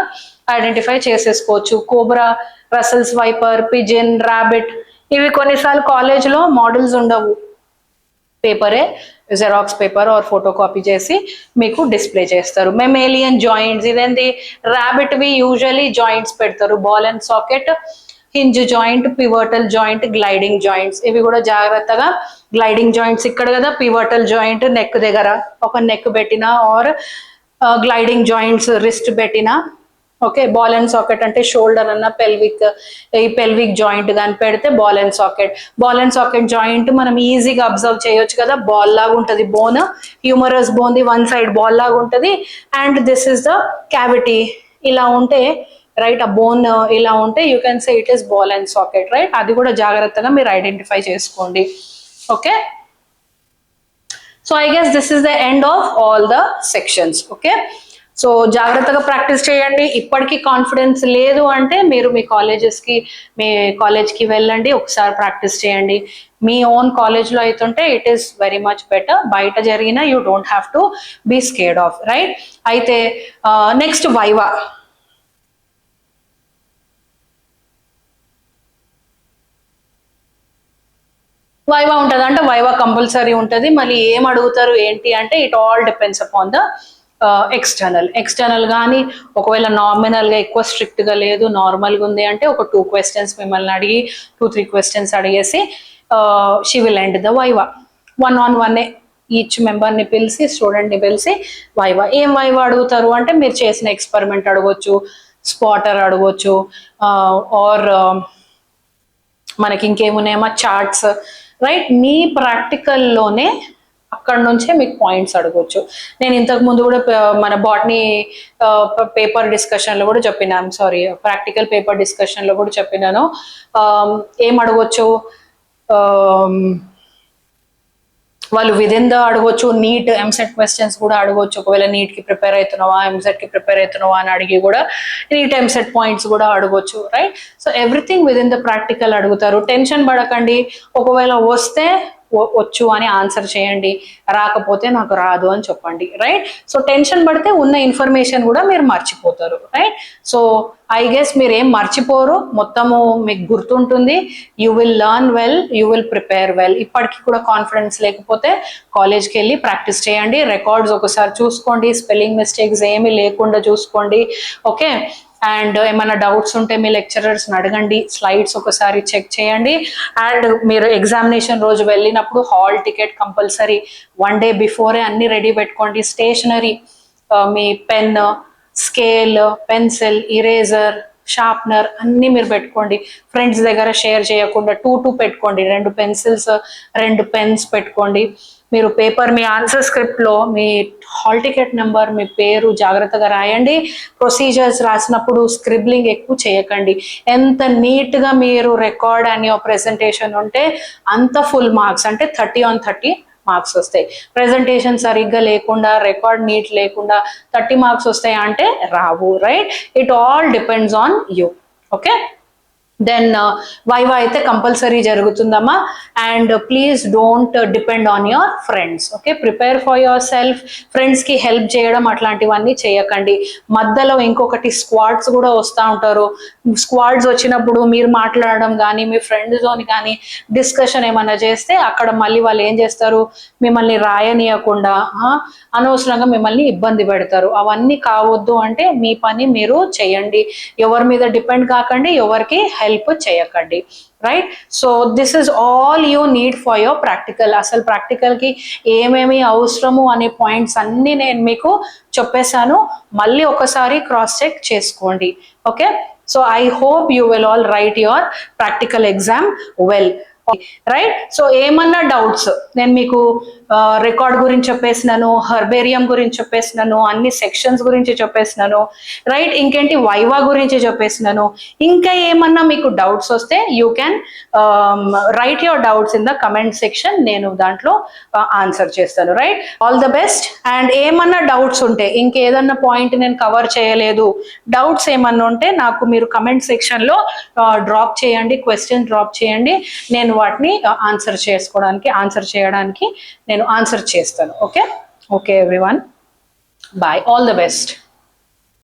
ఐడెంటిఫై చేసేసుకోవచ్చు. Cobra, Russell's viper, pigeon, rabbit, ఇవి కొన్నిసార్లు కాలేజ్లో మోడల్స్ ఉండవు, పేపరే xerox paper or photo copy చేసి మీకు డిస్ప్లే చేస్తారు. మెమేలియన్ జాయింట్స్, ఇదేంటి ర్యాబిట్వి యూజువలీ జాయింట్స్ పెడతారు, ball and socket, hinge joint, pivotal joint, gliding joints, ఇవి కూడా జాగ్రత్తగా. గ్లైడింగ్ జాయింట్స్ ఇక్కడ కదా, పివటల్ జాయింట్ నెక్ దగ్గర ఒక నెక్ పెట్టినా ఆర్ గ్లైడింగ్ జాయింట్స్ రిస్ట్ పెట్టినా. ఓకే, బాల్ అండ్ సాకెట్ అంటే షోల్డర్ అన్న పెల్విక్, ఈ పెల్విక్ జాయింట్ కానీ పెడితే ball and socket. Ball and socket joint మనం ఈజీగా అబ్జర్వ్ చేయొచ్చు కదా, బాల్ లాగా ఉంటుంది bone, humerus bone the one side ball లాగా ఉంటుంది, and this is the cavity. ఇలా ఉంటే రైట్, ఆ బోన్ ఇలా ఉంటే you can say it is ball and socket, right. అది కూడా జాగ్రత్తగా మీరు ఐడెంటిఫై చేసుకోండి. Okay, so I guess this is the end of all the sections. Okay, so జాగ్రత్తగా ప్రాక్టీస్ చేయండి. ఇప్పటికీ కాన్ఫిడెన్స్ లేదు అంటే మీరు మీ కాలేజ్కి వెళ్ళండి, ఒకసారి ప్రాక్టీస్ చేయండి. మీ ఓన్ కాలేజ్లో అవుతుంటే it is very much better. బయట జరిగినా you don't have to be scared of, right. అయితే నెక్స్ట్ వైవా. వైవా ఉంటుంది అంటే వైవా కంపల్సరీ ఉంటుంది. మళ్ళీ ఏం అడుగుతారు ఏంటి అంటే it all depends upon the external కానీ, ఒకవేళ నామినల్గా ఎక్కువ స్ట్రిక్ట్గా లేదు, నార్మల్గా ఉంది అంటే ఒక 2 questions మిమ్మల్ని అడిగి 2-3 questions అడిగేసి she will end the viva. 1-on-1 each మెంబర్ని పిలిచి, స్టూడెంట్ని పిలిచి వైవా. ఏం వైవా అడుగుతారు అంటే మీరు చేసిన ఎక్స్పెరిమెంట్ అడగొచ్చు, స్పాటర్ అడగొచ్చు, ఆర్ మనకి ఇంకేమున్నాయేమో చార్ట్స్, రైట్. మీ ప్రాక్టికల్లోనే అక్కడ నుంచే మీకు పాయింట్స్ అడగొచ్చు. నేను ఇంతకు ముందు కూడా మన బాటనీ పేపర్ డిస్కషన్లో కూడా చెప్పినా, సారీ ప్రాక్టికల్ పేపర్ డిస్కషన్లో కూడా చెప్పినాను. ఏం అడగొచ్చు, వాళ్ళు విదిన్ ద అడగొచ్చు. నీట్ ఎంసెట్ క్వశ్చన్స్ కూడా అడగొచ్చు. ఒకవేళ నీట్కి ప్రిపేర్ అవుతున్నావా, ఎంసెట్కి ప్రిపేర్ అవుతున్నావా అని అడిగి కూడా నీట్ ఎంసెట్ పాయింట్స్ కూడా అడగొచ్చు, right. So everything within the practical అడుగుతారు. టెన్షన్ పడకండి. ఒకవేళ వస్తే వచ్చు అని ఆన్సర్ చేయండి, రాకపోతే నాకు రాదు అని చెప్పండి, రైట్. సో టెన్షన్ పడితే ఉన్న ఇన్ఫర్మేషన్ కూడా మీరు మర్చిపోతారు, రైట్. సో ఐ గెస్ మీరు ఏం మర్చిపోరు, మొత్తము మీకు గుర్తుంటుంది. You will learn well, you will prepare well. ఇప్పటికీ కూడా కాన్ఫిడెన్స్ లేకపోతే కాలేజ్కి వెళ్ళి ప్రాక్టీస్ చేయండి, రికార్డ్స్ ఒకసారి చూసుకోండి, స్పెల్లింగ్ మిస్టేక్స్ ఏమీ లేకుండా చూసుకోండి. ఓకే, అండ్ ఏమైనా డౌట్స్ ఉంటే మీ లెక్చరర్స్ని అడగండి, స్లైడ్స్ ఒకసారి చెక్ చేయండి. అండ్ మీరు ఎగ్జామినేషన్ రోజు వెళ్ళినప్పుడు హాల్ టికెట్ కంపల్సరీ 1 day బిఫోరే అన్ని రెడీ పెట్టుకోండి. స్టేషనరీ, మీ pen, scale, pencil, eraser, sharpener అన్నీ మీరు పెట్టుకోండి. ఫ్రెండ్స్ దగ్గర షేర్ చేయకుండా 2 పెట్టుకోండి. 2 పెన్సిల్స్, 2 పెన్స్ పెట్టుకోండి. మీరు పేపర్, మీ ఆన్సర్ స్క్రిప్ట్లో మీ హాల్ టికెట్ నెంబర్, మీ పేరు జాగ్రత్తగా రాయండి. ప్రొసీజర్స్ రాసినప్పుడు స్క్రిబ్లింగ్ ఎక్కువ చేయకండి. ఎంత నీట్గా మీరు రికార్డ్ అని ప్రెజెంటేషన్ ఉంటే అంత ఫుల్ మార్క్స్, అంటే 30/30 మార్క్స్ వస్తాయి. ప్రెజెంటేషన్ సరిగ్గా లేకుండా, రికార్డ్ నీట్ లేకుండా 30 మార్క్స్ వస్తాయి అంటే రావు, right. It all depends on you. Okay, then viva అయితే కంపల్సరీ జరుగుతుందమ్మా. And please don't depend on your friends. Okay, prepare for yourself. ఫ్రెండ్స్కి హెల్ప్ చేయడం అట్లాంటివన్నీ చేయకండి. మధ్యలో ఇంకొకటి స్క్వాడ్స్ కూడా వస్తూ ఉంటారు. స్క్వాడ్స్ వచ్చినప్పుడు మీరు మాట్లాడడం కానీ, మీ ఫ్రెండ్స్తోని కానీ డిస్కషన్ ఏమైనా చేస్తే అక్కడ మళ్ళీ వాళ్ళు ఏం చేస్తారు, మిమ్మల్ని రాయనీయకుండా అనవసరంగా మిమ్మల్ని ఇబ్బంది పెడతారు. అవన్నీ కావద్దు అంటే మీ పని మీరు చేయండి. ఎవరి మీద డిపెండ్ కాకండి, ఎవరికి హెల్ప్ చేయకండి, right. So this is all you need for your practical. అసలు ప్రాక్టికల్కి ఏమేమి అవసరము అనే పాయింట్స్ అన్నీ నేను మీకు చెప్పేశాను. మళ్ళీ ఒకసారి క్రాస్ చెక్ చేసుకోండి. Okay, so I hope you will all right your practical exam well, right. So ఏమన్నా డౌట్స్, నేను మీకు రికార్డ్ గురించి చెప్పేసినాను, హర్బేరియం గురించి చెప్పేసినాను, అన్ని సెక్షన్స్ గురించి చెప్పేసినాను, రైట్. ఇంకేంటి, వైవా గురించి చెప్పేసినాను. ఇంకా ఏమన్నా మీకు డౌట్స్ వస్తే you can write your doubts in the comment section. నేను దాంట్లో ఆన్సర్ చేస్తాను, right. All the best. And ఏమన్నా డౌట్స్ ఉంటే, ఇంకేదన్నా పాయింట్ నేను కవర్ చేయలేదు, డౌట్స్ ఏమన్నా ఉంటే నాకు మీరు కమెంట్ సెక్షన్లో డ్రాప్ చేయండి, క్వశ్చన్ డ్రాప్ చేయండి. నేను వాటిని ఆన్సర్ చేయడానికి నేను ఆన్సర్ చేస్తాను. Okay, okay everyone, Bye. All the best.